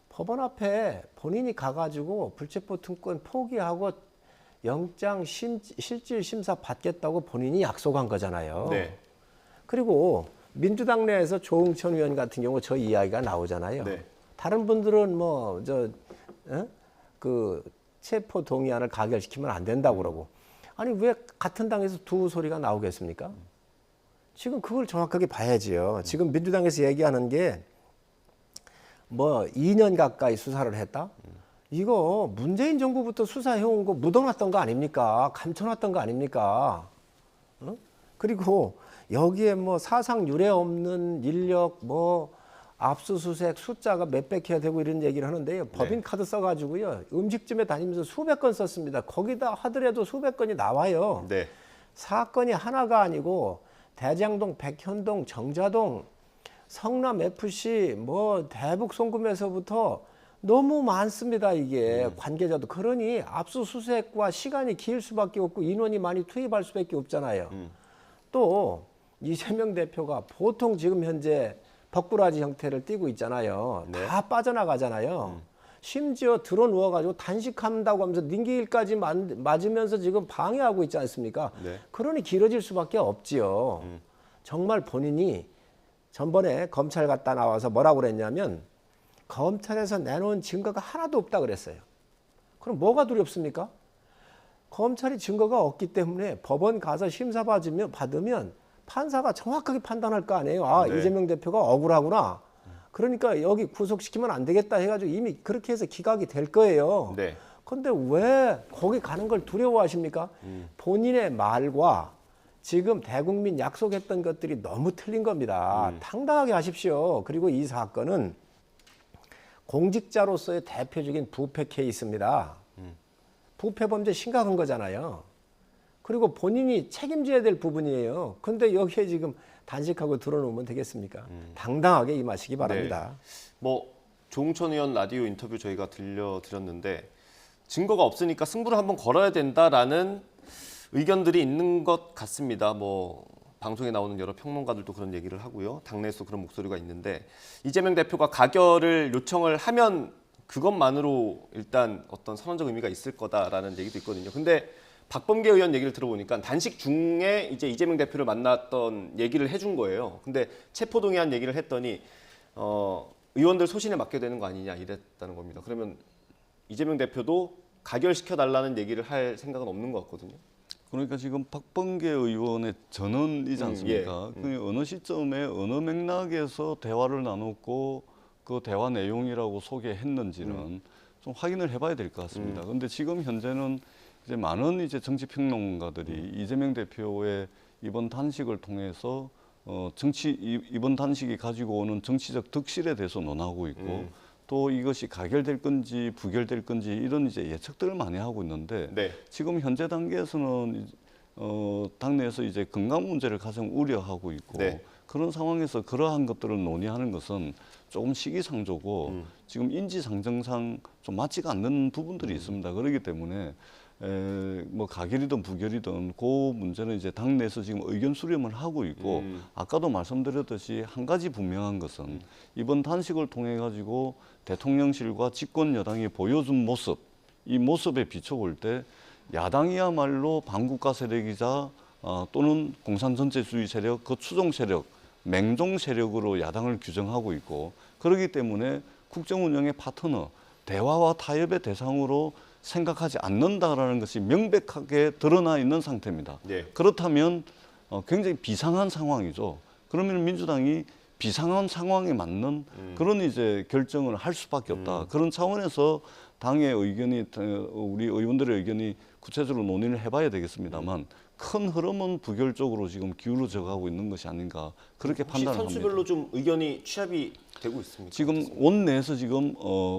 법원 앞에 본인이 가가지고 불체포 특권 포기하고 영장 실질 심사 받겠다고 본인이 약속한 거잖아요. 네. 그리고 민주당 내에서 조응천 의원 같은 경우 저 이야기가 나오잖아요. 네. 다른 분들은 그 체포 동의안을 가결시키면 안 된다고 그러고 아니 왜 같은 당에서 두 소리가 나오겠습니까? 지금 그걸 정확하게 봐야지요. 지금 민주당에서 얘기하는 게 뭐 2년 가까이 수사를 했다? 이거 문재인 정부부터 수사해온 거 묻어놨던 거 아닙니까? 감춰놨던 거 아닙니까? 그리고 여기에 뭐 사상 유례 없는 인력 압수수색 숫자가 몇백 해야 되고 이런 얘기를 하는데요. 법인카드 써가지고요. 음식점에 다니면서 수백 건 썼습니다. 거기다 하더라도 수백 건이 나와요. 네. 사건이 하나가 아니고 대장동, 백현동, 정자동, 성남FC, 대북 송금에서부터 너무 많습니다. 이게 관계자도. 그러니 압수수색과 시간이 길 수밖에 없고 인원이 많이 투입할 수밖에 없잖아요. 또 이재명 대표가 보통 지금 현재 벅구라지 형태를 띠고 있잖아요. 네. 다 빠져나가잖아요. 심지어 들어 누워가지고 단식한다고 하면서 닌기일까지 맞으면서 지금 방해하고 있지 않습니까? 네. 그러니 길어질 수밖에 없지요. 정말 본인이 전번에 검찰 갔다 나와서 뭐라고 그랬냐면 검찰에서 내놓은 증거가 하나도 없다 그랬어요. 그럼 뭐가 두렵습니까? 검찰이 증거가 없기 때문에 법원 가서 심사 받으면 판사가 정확하게 판단할 거 아니에요. 아, 네. 이재명 대표가 억울하구나. 그러니까 여기 구속시키면 안 되겠다 해가지고 이미 그렇게 해서 기각이 될 거예요. 네. 근데 왜 거기 가는 걸 두려워하십니까? 본인의 말과 지금 대국민 약속했던 것들이 너무 틀린 겁니다. 당당하게 하십시오. 그리고 이 사건은 공직자로서의 대표적인 부패 케이스입니다. 부패 범죄 심각한 거잖아요. 그리고 본인이 책임져야 될 부분이에요. 근데 여기에 지금 단식하고 들어놓으면 되겠습니까? 당당하게 임하시기 바랍니다. 네. 뭐 조홍천 의원 라디오 인터뷰 저희가 들려드렸는데 증거가 없으니까 승부를 한번 걸어야 된다라는 의견들이 있는 것 같습니다. 뭐 방송에 나오는 여러 평론가들도 그런 얘기를 하고요. 당내에서 그런 목소리가 있는데 이재명 대표가 가결을 요청을 하면 그것만으로 일단 어떤 선언적 의미가 있을 거다라는 얘기도 있거든요. 근데 박범계 의원 얘기를 들어보니까 단식 중에 이제 이재명 대표를 만났던 얘기를 해준 거예요. 근데 체포동의안 얘기를 했더니 의원들 소신에 맡겨야 되는 거 아니냐 이랬다는 겁니다. 그러면 이재명 대표도 가결시켜달라는 얘기를 할 생각은 없는 것 같거든요. 그러니까 지금 박범계 의원의 전언이지 않습니까? 그 어느 시점에 어느 맥락에서 대화를 나눴고 그 대화 내용이라고 소개했는지는 좀 확인을 해봐야 될 것 같습니다. 그런데 지금 현재는 이제 많은 이제 정치 평론가들이 이재명 대표의 이번 단식을 통해서 이번 단식이 가지고 오는 정치적 득실에 대해서 논하고 있고 또 이것이 가결될 건지 부결될 건지 이런 이제 예측들을 많이 하고 있는데 네. 지금 현재 단계에서는 당내에서 이제 건강 문제를 가장 우려하고 있고 네. 그런 상황에서 그러한 것들을 논의하는 것은 조금 시기상조고 지금 인지상정상 좀 맞지가 않는 부분들이 있습니다. 그렇기 때문에 뭐 가결이든 부결이든 그 문제는 이제 당내에서 지금 의견 수렴을 하고 있고 아까도 말씀드렸듯이 한 가지 분명한 것은 이번 단식을 통해 가지고 대통령실과 집권 여당이 보여준 모습, 이 모습에 비춰볼 때 야당이야말로 반국가 세력이자 또는 공산 전체주의 세력, 그 추종 세력, 맹종 세력으로 야당을 규정하고 있고 그렇기 때문에 국정 운영의 파트너, 대화와 타협의 대상으로 생각하지 않는다라는 것이 명백하게 드러나 있는 상태입니다. 네. 그렇다면 굉장히 비상한 상황이죠. 그러면 민주당이 비상한 상황에 맞는 그런 이제 결정을 할 수밖에 없다. 그런 차원에서 당의 의견이 우리 의원들의 의견이 구체적으로 논의를 해봐야 되겠습니다만 큰 흐름은 부결 쪽으로 지금 기울어져 가고 있는 것이 아닌가 그렇게 판단을 합니다. 선수별로 좀 의견이 취합이 되고 있습니까? 지금 원내에서 지금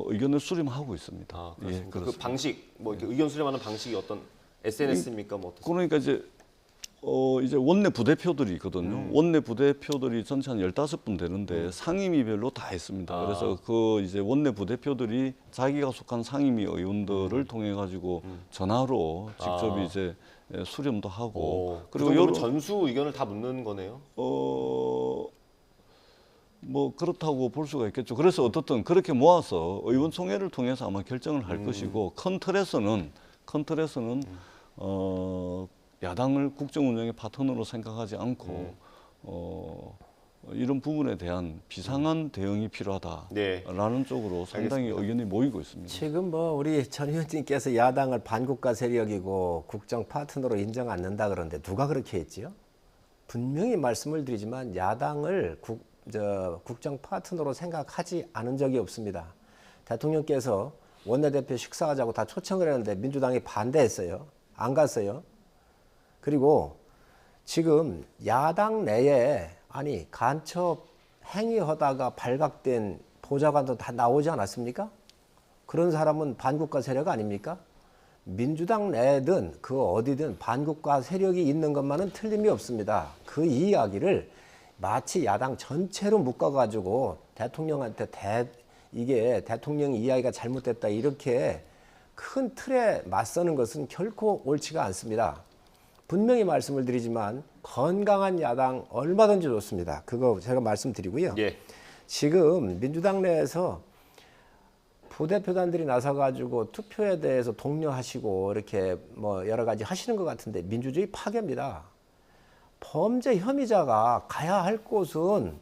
의견을 수렴하고 있습니다. 아, 그렇습니까? 예, 그 방식, 뭐 이렇게 의견 수렴하는 방식이 어떤 SNS입니까? 뭐 어떻습니까? 그러니까 이제 원내 부대표들이 있거든요. 원내 부대표들이 전체 한 15분 되는데 상임위별로 다 했습니다. 그래서 그 이제 원내 부대표들이 자기가 속한 상임위 의원들을 통해 가지고 전화로 직접 이제 수렴도 하고 그리고 여러 전수 의견을 다 묻는 거네요. 뭐 그렇다고 볼 수가 있겠죠. 그래서 어떻든 그렇게 모아서 의원총회를 통해서 아마 결정을 할 것이고 큰 틀에서는 야당을 국정 운영의 파트너로 생각하지 않고 이런 부분에 대한 비상한 대응이 필요하다라는 쪽으로 상당히 알겠습니다. 의견이 모이고 있습니다. 지금 뭐 우리 전 의원님께서 야당을 반국가 세력이고 국정 파트너로 인정 않는다 그러는데 누가 그렇게 했지요? 분명히 말씀을 드리지만 야당을 국정 파트너로 생각하지 않은 적이 없습니다. 대통령께서 원내대표 식사하자고 다 초청을 했는데 민주당이 반대했어요. 안 갔어요. 그리고 지금 야당 내에 간첩 행위하다가 발각된 보좌관도 다 나오지 않았습니까? 그런 사람은 반국가 세력 아닙니까? 민주당 내든 그 어디든 반국가 세력이 있는 것만은 틀림이 없습니다. 그 이야기를 마치 야당 전체로 묶어가지고 대통령한테 이게 대통령 이야기가 잘못됐다 이렇게 큰 틀에 맞서는 것은 결코 옳지가 않습니다. 분명히 말씀을 드리지만 건강한 야당 얼마든지 좋습니다. 그거 제가 말씀드리고요. 예. 지금 민주당 내에서 부대표단들이 나서가지고 투표에 대해서 독려하시고 이렇게 뭐 여러 가지 하시는 것 같은데 민주주의 파괴입니다. 범죄 혐의자가 가야 할 곳은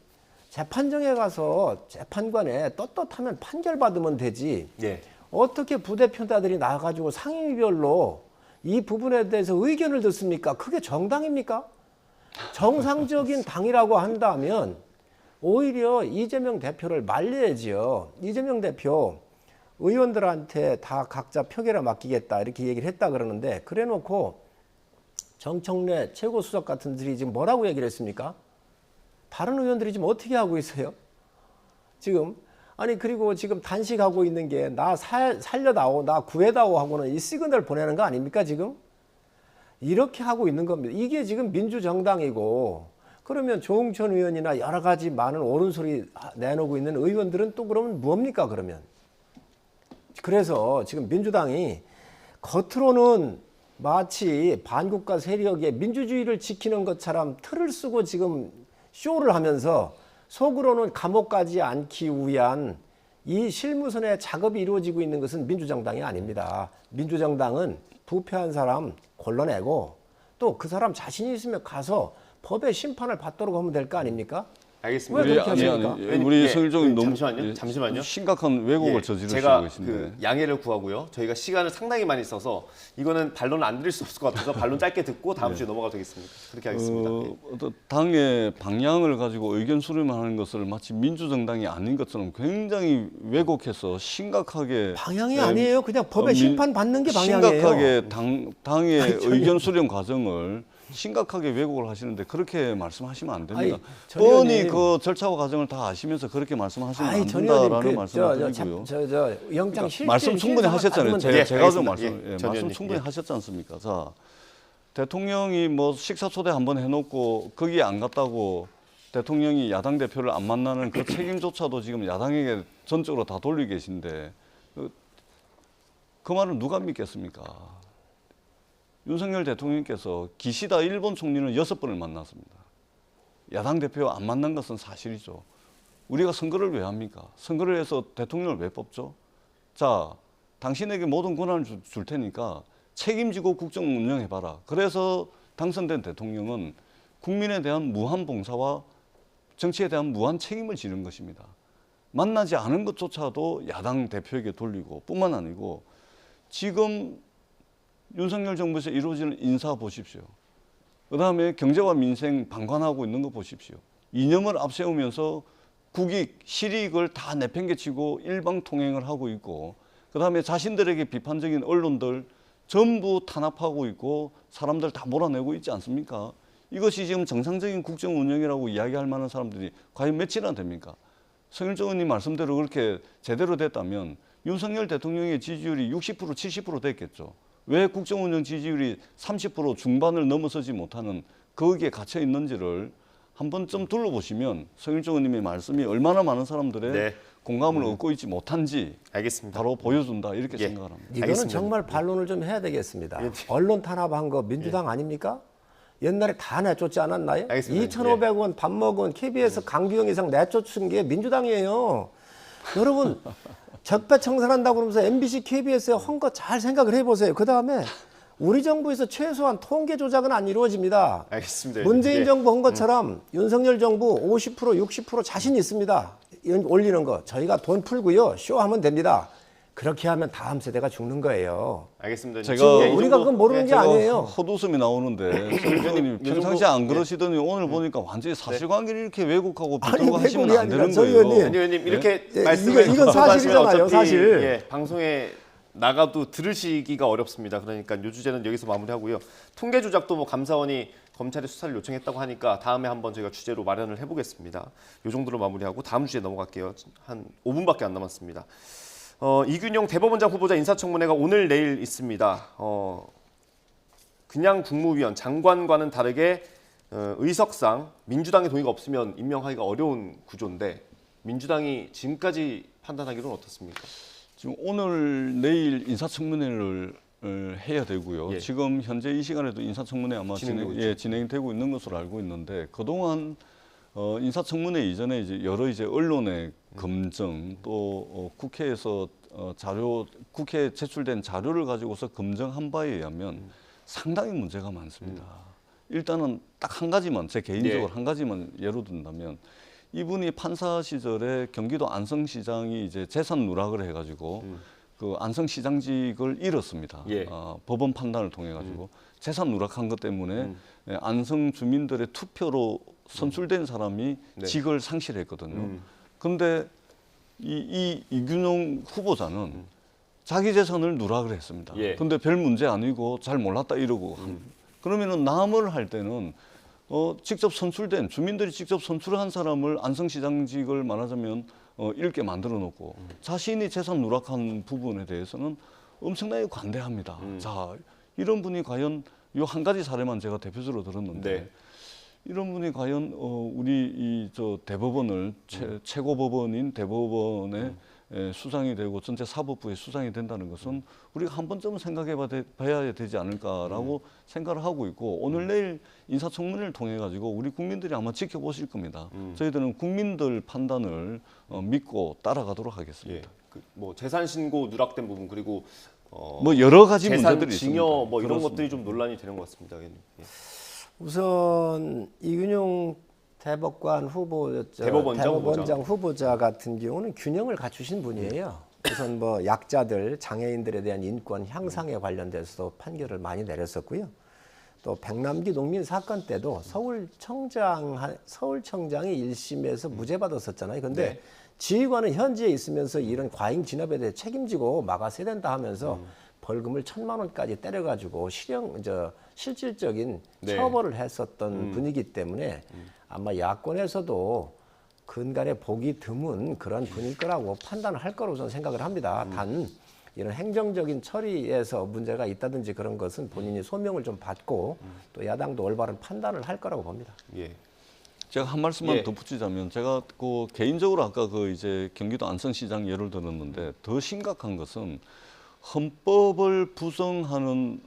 재판정에 가서 재판관에 떳떳하면 판결받으면 되지. 예. 어떻게 부대표단들이 나가지고 상임위별로 이 부분에 대해서 의견을 듣습니까? 그게 정당입니까? 정상적인 당이라고 한다면 오히려 이재명 대표를 말려야지요. 이재명 대표 의원들한테 다 각자 표결에 맡기겠다 이렇게 얘기를 했다 그러는데 그래놓고 정청래 최고수석 같은 분들이 지금 뭐라고 얘기를 했습니까? 다른 의원들이 지금 어떻게 하고 있어요? 지금 아니 그리고 지금 단식하고 있는 게 나 살려다오 나 구해다오 하고는 이 시그널 보내는 거 아닙니까 지금? 이렇게 하고 있는 겁니다. 이게 지금 민주정당이고 그러면 조응천 의원이나 여러 가지 많은 옳은 소리 내놓고 있는 의원들은 또 그러면 뭡니까 그러면? 그래서 지금 민주당이 겉으로는 마치 반국가 세력의 민주주의를 지키는 것처럼 틀을 쓰고 지금 쇼를 하면서 속으로는 감옥 가지 않기 위한 이 실무선의 작업이 이루어지고 있는 것은 민주정당이 아닙니다. 민주정당은 부패한 사람 골라내고 또 그 사람 자신이 있으면 가서 법의 심판을 받도록 하면 될 거 아닙니까? 알겠습니다. 왜 그렇게 하십니까? 우리 성일종이 너무 잠시만요. 심각한 왜곡을 저지르시고 제가 계신데. 그 양해를 구하고요. 저희가 시간을 상당히 많이 써서 이거는 반론을 안 드릴 수 없을 것 같아서 반론 짧게 듣고 다음 주에 넘어가도 되겠습니다. 그렇게 하겠습니다. 어떤 당의 방향을 가지고 의견 수렴을 하는 것을 마치 민주정당이 아닌 것처럼 굉장히 왜곡해서 심각하게 방향이 아니에요. 그냥 법의 심판 받는 게 방향이에요. 심각하게 당의 의견 수렴 과정을 심각하게 왜곡을 하시는데 그렇게 말씀하시면 안 됩니다. 뻔히 그 절차와 과정을 다 아시면서 그렇게 말씀하시면 안 된다라는 말씀을 드리고요. 영장 실질 말씀 충분히 하셨잖아요. 제가 좀 말씀 충분히 하셨지 않습니까? 자, 대통령이 뭐 식사 초대 한번 해놓고 거기에 안 갔다고 대통령이 야당 대표를 안 만나는 그 책임조차도 지금 야당에게 전적으로 다 돌리고 계신데 그 말을 누가 믿겠습니까? 윤석열 대통령께서 기시다 일본 총리는 6번을 만났습니다. 야당 대표 안 만난 것은 사실이죠. 우리가 선거를 왜 합니까? 선거를 해서 대통령을 왜 뽑죠? 자, 당신에게 모든 권한을 줄 테니까 책임지고 국정 운영해봐라. 그래서 당선된 대통령은 국민에 대한 무한 봉사와 정치에 대한 무한 책임을 지는 것입니다. 만나지 않은 것조차도 야당 대표에게 돌리고 뿐만 아니고 지금 윤석열 정부에서 이루어지는 인사 보십시오. 그다음에 경제와 민생 방관하고 있는 거 보십시오. 이념을 앞세우면서 국익, 실익을 다 내팽개치고 일방통행을 하고 있고 그다음에 자신들에게 비판적인 언론들 전부 탄압하고 있고 사람들 다 몰아내고 있지 않습니까? 이것이 지금 정상적인 국정 운영이라고 이야기할 만한 사람들이 과연 몇이나 됩니까? 성일종 의원님 말씀대로 그렇게 제대로 됐다면 윤석열 대통령의 지지율이 60%, 70% 됐겠죠. 왜 국정운영 지지율이 30% 중반을 넘어서지 못하는 거기에 갇혀 있는지를 한 번쯤 둘러보시면 성일종 의원님의 말씀이 얼마나 많은 사람들의 공감을 얻고 있지 못한지 알겠습니다. 바로 보여준다 이렇게 생각을 합니다. 이거는 알겠습니다. 정말 반론을 좀 해야 되겠습니다. 언론 탄압한 거 민주당 아닙니까? 옛날에 다 내쫓지 않았나요? 알겠습니다. 2,500원 밥 먹은 KBS 강규영 이상 내쫓은 게 민주당이에요. 여러분 적폐청산한다고 그러면서 MBC, KBS에 한 거 잘 생각을 해보세요. 그다음에 우리 정부에서 최소한 통계 조작은 안 이루어집니다. 알겠습니다. 문재인 정부 한 것처럼 윤석열 정부 50%, 60% 자신 있습니다. 올리는 거. 저희가 돈 풀고요. 쇼하면 됩니다. 그렇게 하면 다음 세대가 죽는 거예요. 알겠습니다. 제가 우리가 그건 모르는 게 아니에요. 헛웃음이 나오는데 성일종님 평상시에 안 그러시더니 오늘 보니까 완전히 사실관계를 이렇게 왜곡하고 비판하고 하시면 안 되는 거예요. 의원님 이렇게 이건 사실이잖아요. 사실. 방송에 나가도 들으시기가 어렵습니다. 그러니까 요 주제는 여기서 마무리하고요. 통계 조작도 뭐 감사원이 검찰에 수사를 요청했다고 하니까 다음에 한번 저희가 주제로 마련을 해보겠습니다. 요 정도로 마무리하고 다음 주제 넘어갈게요. 한 5분밖에 안 남았습니다. 이균용 대법원장 후보자 인사청문회가 오늘 내일 있습니다. 그냥 국무위원 장관과는 다르게 의석상 민주당의 동의가 없으면 임명하기가 어려운 구조인데 민주당이 지금까지 판단하기로는 어떻습니까? 지금 오늘 내일 인사청문회를 해야 되고요. 지금 현재 이 시간에도 인사청문회 아마 진행이 되고 있는 것으로 알고 있는데 그동안 인사청문회 이전에 이제 여러 언론의 검증 또 국회에서 국회에 제출된 자료를 가지고서 검증한 바에 의하면 상당히 문제가 많습니다. 일단은 딱 한 가지만 제 개인적으로 한 가지만 예로 든다면 이분이 판사 시절에 경기도 안성시장이 이제 재산 누락을 해가지고 그 안성시장직을 잃었습니다. 예. 법원 판단을 통해 가지고 재산 누락한 것 때문에 안성 주민들의 투표로 선출된 사람이 네. 직을 상실했거든요. 그런데 이 이균용 후보자는 자기 재산을 누락을 했습니다. 예. 근데 별 문제 아니고 잘 몰랐다 이러고 그러면은 남을 할 때는 직접 선출된 주민들이 직접 선출한 사람을 안성시장직을 말하자면 잃게 만들어 놓고 자신이 재산 누락한 부분에 대해서는 엄청나게 관대합니다. 자, 이런 분이 과연 이 한 가지 사례만 제가 대표적으로 들었는데 네. 이런 분이 과연 우리 저 대법원을 최고법원인 대법원에 수장이 되고 전체 사법부의 수장이 된다는 것은 우리가 한 번쯤은 생각해 봐야 되지 않을까라고 생각을 하고 있고 오늘 내일 인사청문회를 통해 가지고 우리 국민들이 아마 지켜보실 겁니다. 저희들은 국민들 판단을 믿고 따라가도록 하겠습니다. 예. 뭐 재산 신고 누락된 부분 그리고 뭐 여러 가지 재산 문제들이 증여 있습니다. 뭐 이런 그렇습니다. 것들이 좀 논란이 되는 것 같습니다. 예. 우선 이균용 대법관 대법원장 후보자 같은 경우는 균형을 갖추신 분이에요. 우선 뭐 약자들, 장애인들에 대한 인권 향상에 관련돼서도 판결을 많이 내렸었고요. 또 백남기 농민 사건 때도 서울청장이 1심에서 무죄 받았었잖아요. 근데 네. 지휘관은 현지에 있으면서 이런 과잉 진압에 대해 책임지고 막아서야 된다 하면서 벌금을 1,000만 원까지 때려가지고 실질적인 네. 처벌을 했었던 분이기 때문에 아마 야권에서도 근간에 보기 드문 그런 분일 거라고 판단을 할 거라고 저는 생각을 합니다. 단 이런 행정적인 처리에서 문제가 있다든지 그런 것은 본인이 소명을 좀 받고 또 야당도 올바른 판단을 할 거라고 봅니다. 예. 제가 한 말씀만 예. 덧붙이자면 제가 개인적으로 아까 이제 경기도 안성시장 예를 들었는데 더 심각한 것은 헌법을 부정하는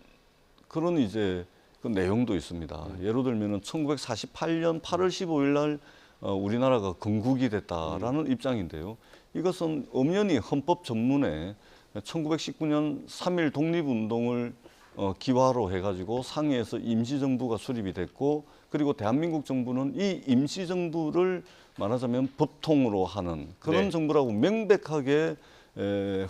그런 이제 그 내용도 있습니다. 예를 들면은 1948년 8월 15일 날 우리나라가 건국이 됐다라는 입장인데요. 이것은 엄연히 헌법 전문에 1919년 3.1 독립운동을 기화로 해가지고 상해에서 임시정부가 수립이 됐고 그리고 대한민국 정부는 이 임시정부를 말하자면 법통으로 하는 그런 네. 정부라고 명백하게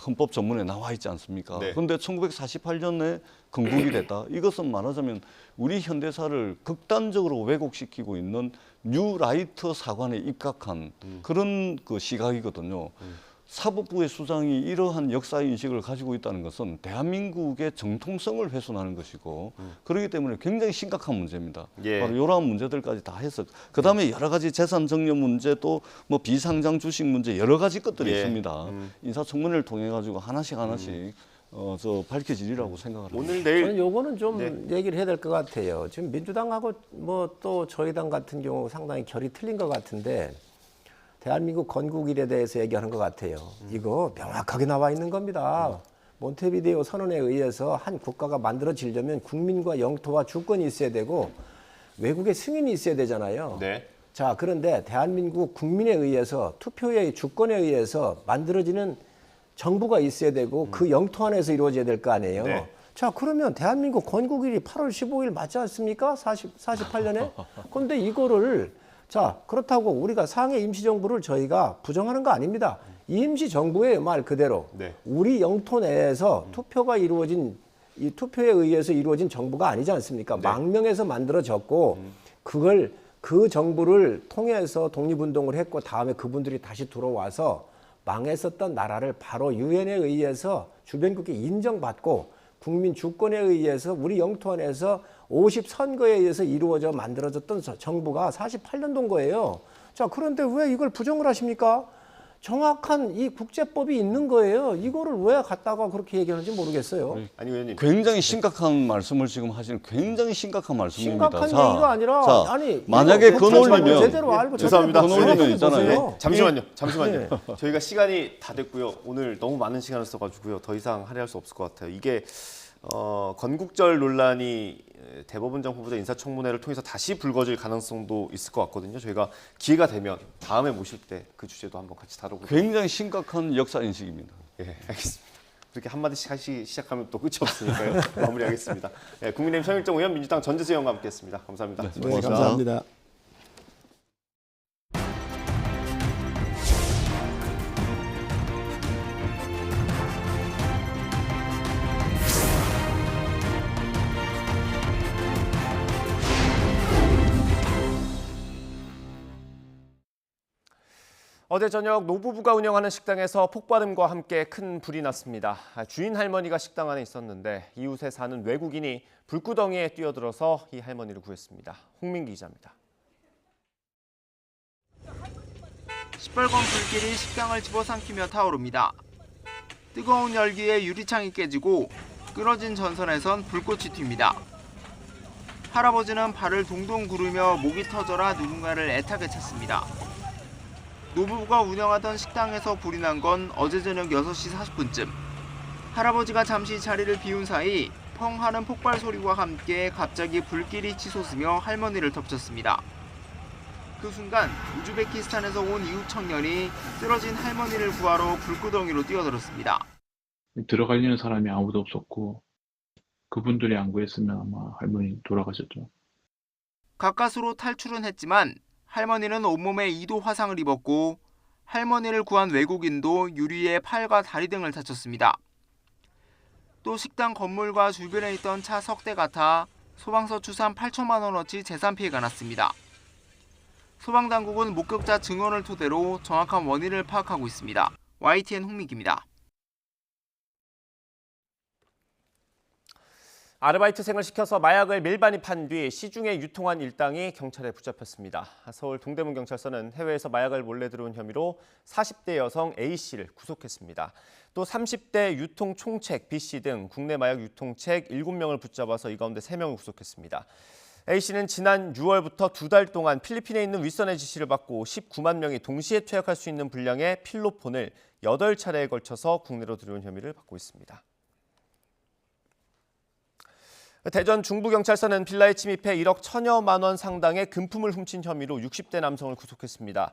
헌법 전문에 나와 있지 않습니까? 네. 그런데 1948년에 건국이 됐다. 이것은 말하자면 우리 현대사를 극단적으로 왜곡시키고 있는 뉴라이트 사관에 입각한 그런 그 시각이거든요. 사법부의 수장이 이러한 역사 인식을 가지고 있다는 것은 대한민국의 정통성을 훼손하는 것이고 그렇기 때문에 굉장히 심각한 문제입니다. 예. 바로 이러한 문제들까지 다 해서 그다음에 여러 가지 재산 증여 문제 또 뭐 비상장 주식 문제 여러 가지 것들이 예. 있습니다. 인사청문회를 통해 가지고 하나씩 밝혀지리라고 생각을 합니다. 오늘 내일 저는 요거는 좀 얘기를 해야 될 것 같아요. 지금 민주당하고 뭐 또 저희 당 같은 경우 상당히 결이 틀린 것 같은데 대한민국 건국일에 대해서 얘기하는 것 같아요. 이거 명확하게 나와 있는 겁니다. 몬테비데오 선언에 의해서 한 국가가 만들어지려면 국민과 영토와 주권이 있어야 되고 외국의 승인이 있어야 되잖아요. 네. 자, 그런데 대한민국 국민에 의해서 투표의 주권에 의해서 만들어지는 정부가 있어야 되고 그 영토 안에서 이루어져야 될 거 아니에요. 네. 자, 그러면 대한민국 건국일이 8월 15일 맞지 않습니까? 48년에? 그런데 이거를 자, 그렇다고 우리가 상해 임시정부를 저희가 부정하는 거 아닙니다. 임시정부예요, 말 그대로. 네. 우리 영토 내에서 투표가 이루어진, 이 투표에 의해서 이루어진 정부가 아니지 않습니까? 네. 망명해서 만들어졌고, 그걸 그 정부를 통해서 독립운동을 했고, 다음에 그분들이 다시 들어와서 망했었던 나라를 바로 유엔에 의해서 주변국에 인정받고, 국민 주권에 의해서 우리 영토 안에서 50선거에 의해서 이루어져 만들어졌던 정부가 48년도인 거예요. 자, 그런데 왜 이걸 부정을 하십니까? 정확한 이 국제법이 있는 거예요. 이거를 왜 갖다가 그렇게 얘기하는지 모르겠어요. 아니 의원님 굉장히 심각한 말씀을 지금 하시는 굉장히 심각한 말씀입니다. 심각한 얘기가 아니라 아니 만약에 그 논리면 제대로 알고 죄송합니다. 그 논리면 있잖아요. 네, 잠시만요. 네. 저희가 시간이 다 됐고요. 오늘 너무 많은 시간을 써가지고요. 더 이상 할애할 수 없을 것 같아요. 이게 건국절 논란이 대법원장 후보자 인사청문회를 통해서 다시 불거질 가능성도 있을 것 같거든요. 저희가 기회가 되면 다음에 모실 때 그 주제도 한번 같이 다루고. 굉장히 심각한 역사 인식입니다. 예, 알겠습니다. 그렇게 한마디씩 하시 시작하면 또 끝이 없으니까요. 마무리하겠습니다. 예, 국민의힘 성일정 의원, 민주당 전재수 의원과 함께했습니다. 감사합니다. 네, 감사합니다. 어제 저녁 노부부가 운영하는 식당에서 폭발음과 함께 큰 불이 났습니다. 주인 할머니가 식당 안에 있었는데 이웃에 사는 외국인이 불구덩이에 뛰어들어서 이 할머니를 구했습니다. 홍민기 기자입니다. 시뻘건 불길이 식당을 집어삼키며 타오릅니다. 뜨거운 열기에 유리창이 깨지고 끊어진 전선에선 불꽃이 튑니다. 할아버지는 발을 동동 구르며 목이 터져라 누군가를 애타게 찾습니다. 노부부가 운영하던 식당에서 불이 난 건 어제 저녁 6시 40분쯤. 할아버지가 잠시 자리를 비운 사이 펑 하는 폭발 소리와 함께 갑자기 불길이 치솟으며 할머니를 덮쳤습니다. 그 순간 우즈베키스탄에서 온 이웃 청년이 쓰러진 할머니를 구하러 불구덩이로 뛰어들었습니다. 들어가려는 사람이 아무도 없었고 그분들이 안 구했으면 아마 할머니 돌아가셨죠. 가까스로 탈출은 했지만 할머니는 온몸에 2도 화상을 입었고 할머니를 구한 외국인도 유리에 팔과 다리 등을 다쳤습니다. 또 식당 건물과 주변에 있던 차 석 대가 타 소방서 추산 8천만 원어치 재산 피해가 났습니다. 소방당국은 목격자 증언을 토대로 정확한 원인을 파악하고 있습니다. YTN 홍민기입니다. 아르바이트생을 시켜서 마약을 밀반입한 뒤 시중에 유통한 일당이 경찰에 붙잡혔습니다. 서울 동대문경찰서는 해외에서 마약을 몰래 들어온 혐의로 40대 여성 A씨를 구속했습니다. 또 30대 유통 총책 B씨 등 국내 마약 유통책 7명을 붙잡아서 이 가운데 3명을 구속했습니다. A씨는 지난 6월부터 2달 동안 필리핀에 있는 윗선의 지시를 받고 19만 명이 동시에 투약할 수 있는 분량의 필로폰을 8차례에 걸쳐서 국내로 들여온 혐의를 받고 있습니다. 대전 중부경찰서는 빌라에 침입해 1억 1,000여만 원 상당의 금품을 훔친 혐의로 60대 남성을 구속했습니다.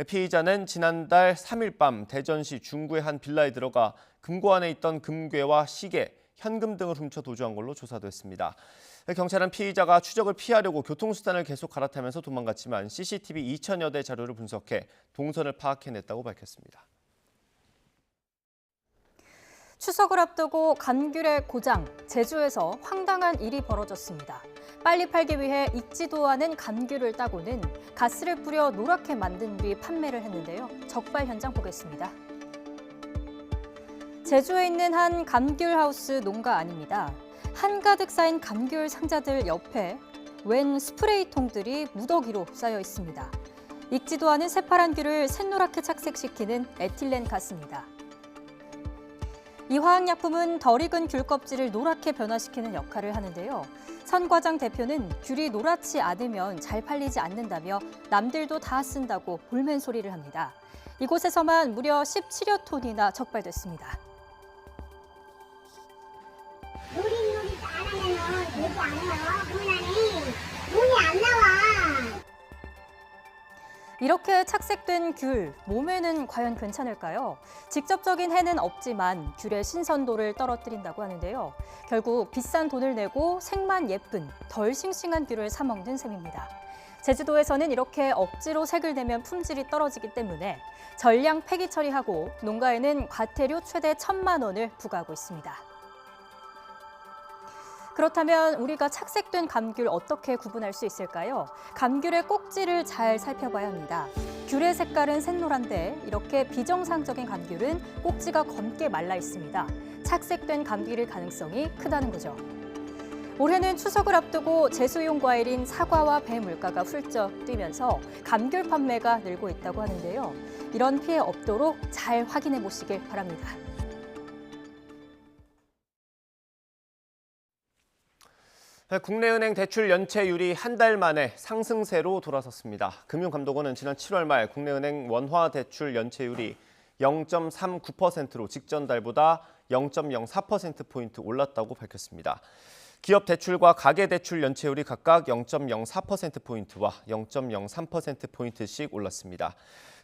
피의자는 지난달 3일 밤 대전시 중구의 한 빌라에 들어가 금고 안에 있던 금괴와 시계, 현금 등을 훔쳐 도주한 걸로 조사됐습니다. 경찰은 피의자가 추적을 피하려고 교통수단을 계속 갈아타면서 도망갔지만 CCTV 2,000여 대 자료를 분석해 동선을 파악해냈다고 밝혔습니다. 추석을 앞두고 감귤의 고장, 제주에서 황당한 일이 벌어졌습니다. 빨리 팔기 위해 익지도 않은 감귤을 따고는 가스를 뿌려 노랗게 만든 뒤 판매를 했는데요. 적발 현장 보겠습니다. 제주에 있는 한 감귤 하우스 농가 안입니다. 한가득 쌓인 감귤 상자들 옆에 웬 스프레이통들이 무더기로 쌓여 있습니다. 익지도 않은 새파란 귤을 샛노랗게 착색시키는 에틸렌 가스입니다. 이 화학약품은 덜 익은 귤 껍질을 노랗게 변화시키는 역할을 하는데요. 선 과장 대표는 귤이 노랗지 않으면 잘 팔리지 않는다며 남들도 다 쓴다고 볼멘 소리를 합니다. 이곳에서만 무려 17여 톤이나 적발됐습니다. 노릇노릇 안 하면 되지 않아요. 돈이 안 나와. 이렇게 착색된 귤, 몸에는 과연 괜찮을까요? 직접적인 해는 없지만 귤의 신선도를 떨어뜨린다고 하는데요. 결국 비싼 돈을 내고 색만 예쁜, 덜 싱싱한 귤을 사 먹는 셈입니다. 제주도에서는 이렇게 억지로 색을 내면 품질이 떨어지기 때문에 전량 폐기 처리하고 농가에는 과태료 최대 1,000만 원을 부과하고 있습니다. 그렇다면 우리가 착색된 감귤 어떻게 구분할 수 있을까요? 감귤의 꼭지를 잘 살펴봐야 합니다. 귤의 색깔은 샛노란데 이렇게 비정상적인 감귤은 꼭지가 검게 말라 있습니다. 착색된 감귤일 가능성이 크다는 거죠. 올해는 추석을 앞두고 제수용 과일인 사과와 배 물가가 훌쩍 뛰면서 감귤 판매가 늘고 있다고 하는데요. 이런 피해 없도록 잘 확인해 보시길 바랍니다. 국내은행 대출 연체율이 한 달 만에 상승세로 돌아섰습니다. 금융감독원은 지난 7월 말 국내은행 원화 대출 연체율이 0.39%로 직전 달보다 0.04%포인트 올랐다고 밝혔습니다. 기업 대출과 가계 대출 연체율이 각각 0.04%포인트와 0.03%포인트씩 올랐습니다.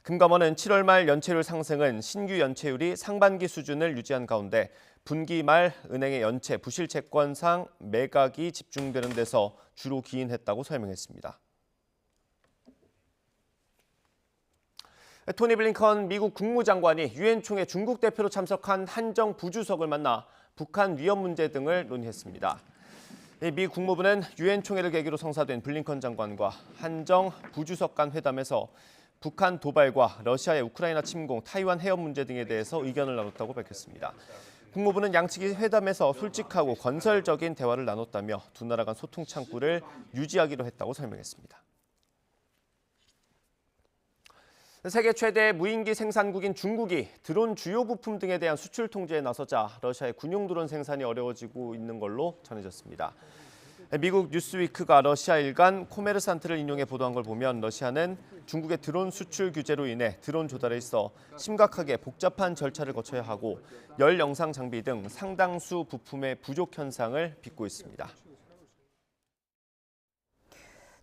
금감원은 7월 말 연체율 상승은 신규 연체율이 상반기 수준을 유지한 가운데 분기 말 은행의 연체 부실 채권상 매각이 집중되는 데서 주로 기인했다고 설명했습니다. 토니 블링컨 미국 국무장관이 유엔 총회 중국 대표로 참석한 한정 부주석을 만나 북한 위협 문제 등을 논의했습니다. 미 국무부는 유엔 총회를 계기로 성사된 블링컨 장관과 한정 부주석 간 회담에서 북한 도발과 러시아의 우크라이나 침공, 타이완 해협 문제 등에 대해서 의견을 나눴다고 밝혔습니다. 국무부는 양측이 회담에서 솔직하고 건설적인 대화를 나눴다며 두 나라 간 소통 창구를 유지하기로 했다고 설명했습니다. 세계 최대 무인기 생산국인 중국이 드론 주요 부품 등에 대한 수출 통제에 나서자 러시아의 군용 드론 생산이 어려워지고 있는 걸로 전해졌습니다. 미국 뉴스위크가 러시아 일간 코메르산트를 인용해 보도한 걸 보면 러시아는 중국의 드론 수출 규제로 인해 드론 조달에 있어 심각하게 복잡한 절차를 거쳐야 하고 열 영상 장비 등 상당수 부품의 부족 현상을 빚고 있습니다.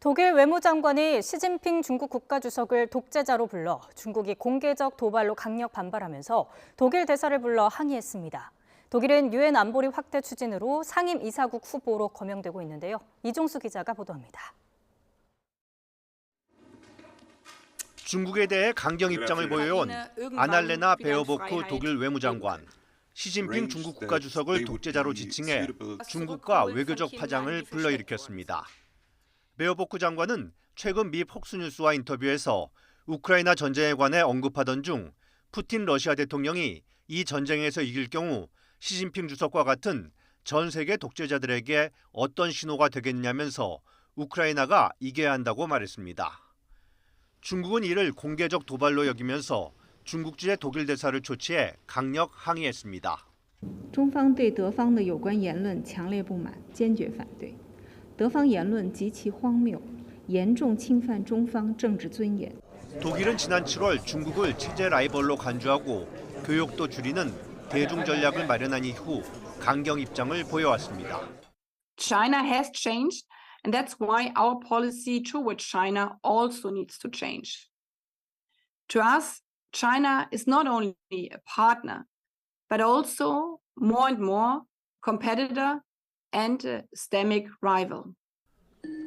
독일 외무장관이 시진핑 중국 국가주석을 독재자로 불러 중국이 공개적 도발로 강력 반발하면서 독일 대사를 불러 항의했습니다. 독일은 유엔 안보리 확대 추진으로 상임 이사국 후보로 거명되고 있는데요. 이종수 기자가 보도합니다. 중국에 대해 강경 입장을 보여온 아날레나 베어보크 독일 외무장관, 시진핑 중국 국가주석을 독재자로 지칭해 중국과 외교적 파장을 불러일으켰습니다. 베어보크 장관은 최근 미 폭스뉴스와 인터뷰에서 우크라이나 전쟁에 관해 언급하던 중 푸틴 러시아 대통령이 이 전쟁에서 이길 경우 시진핑 주석과 같은 전 세계 독재자들에게 어떤 신호가 되겠냐면서 우크라이나가 이겨야 한다고 말했습니다. 중국은 이를 공개적 도발로 여기면서 중국지의 독일 대사를 초치해 강력 항의했습니다. 中方对德方的有关言论强烈不满，坚决反对。德方言论极其荒谬，严重侵犯中方政治尊严。 독일은 지난 7월 중국을 체제 라이벌로 간주하고 교역도 줄이는 대중 전략을 마련한 이후 강경 입장을 보여왔습니다. China has changed, and that's why our policy towards China also needs to change. To us, China is not only a partner, but also more and more competitor and a systemic rival.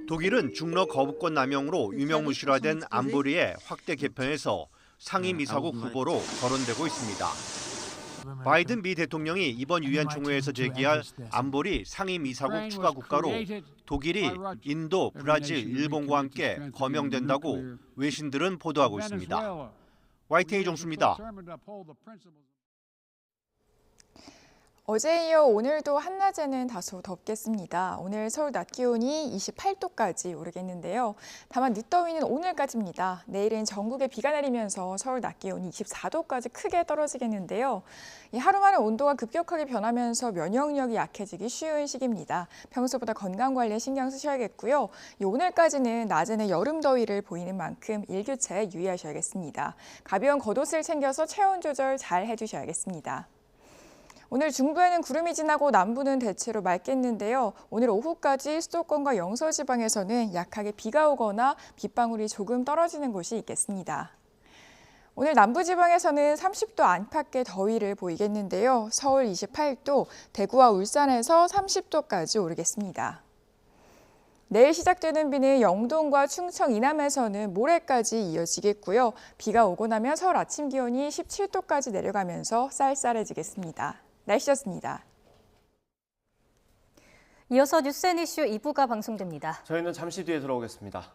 독일은 중러 거부권 남용으로 유명무실화된 안보리의 확대 개편에서 상임 이사국 후보로 거론되고 있습니다. 바이든 미 대통령이 이번 유엔 총회에서 제기할 안보리 상임 이사국 추가 국가로 독일이 인도, 브라질, 일본과 함께 거명된다고 외신들은 보도하고 있습니다. YTN 이종수입니다. 어제에 이어 오늘도 한낮에는 다소 덥겠습니다. 오늘 서울 낮 기온이 28도까지 오르겠는데요. 다만 늦더위는 오늘까지입니다. 내일은 전국에 비가 내리면서 서울 낮 기온이 24도까지 크게 떨어지겠는데요. 이 하루만에 온도가 급격하게 변하면서 면역력이 약해지기 쉬운 시기입니다. 평소보다 건강관리에 신경 쓰셔야겠고요. 오늘까지는 낮에는 여름 더위를 보이는 만큼 일교차에 유의하셔야겠습니다. 가벼운 겉옷을 챙겨서 체온 조절 잘 해주셔야겠습니다. 오늘 중부에는 구름이 지나고 남부는 대체로 맑겠는데요. 오늘 오후까지 수도권과 영서지방에서는 약하게 비가 오거나 빗방울이 조금 떨어지는 곳이 있겠습니다. 오늘 남부지방에서는 30도 안팎의 더위를 보이겠는데요. 서울 28도, 대구와 울산에서 30도까지 오르겠습니다. 내일 시작되는 비는 영동과 충청 이남에서는 모레까지 이어지겠고요. 비가 오고 나면 서울 아침 기온이 17도까지 내려가면서 쌀쌀해지겠습니다. 날씨였습니다. 이어서 뉴스 앤 이슈 2부가 방송됩니다. 저희는 잠시 뒤에 돌아오겠습니다.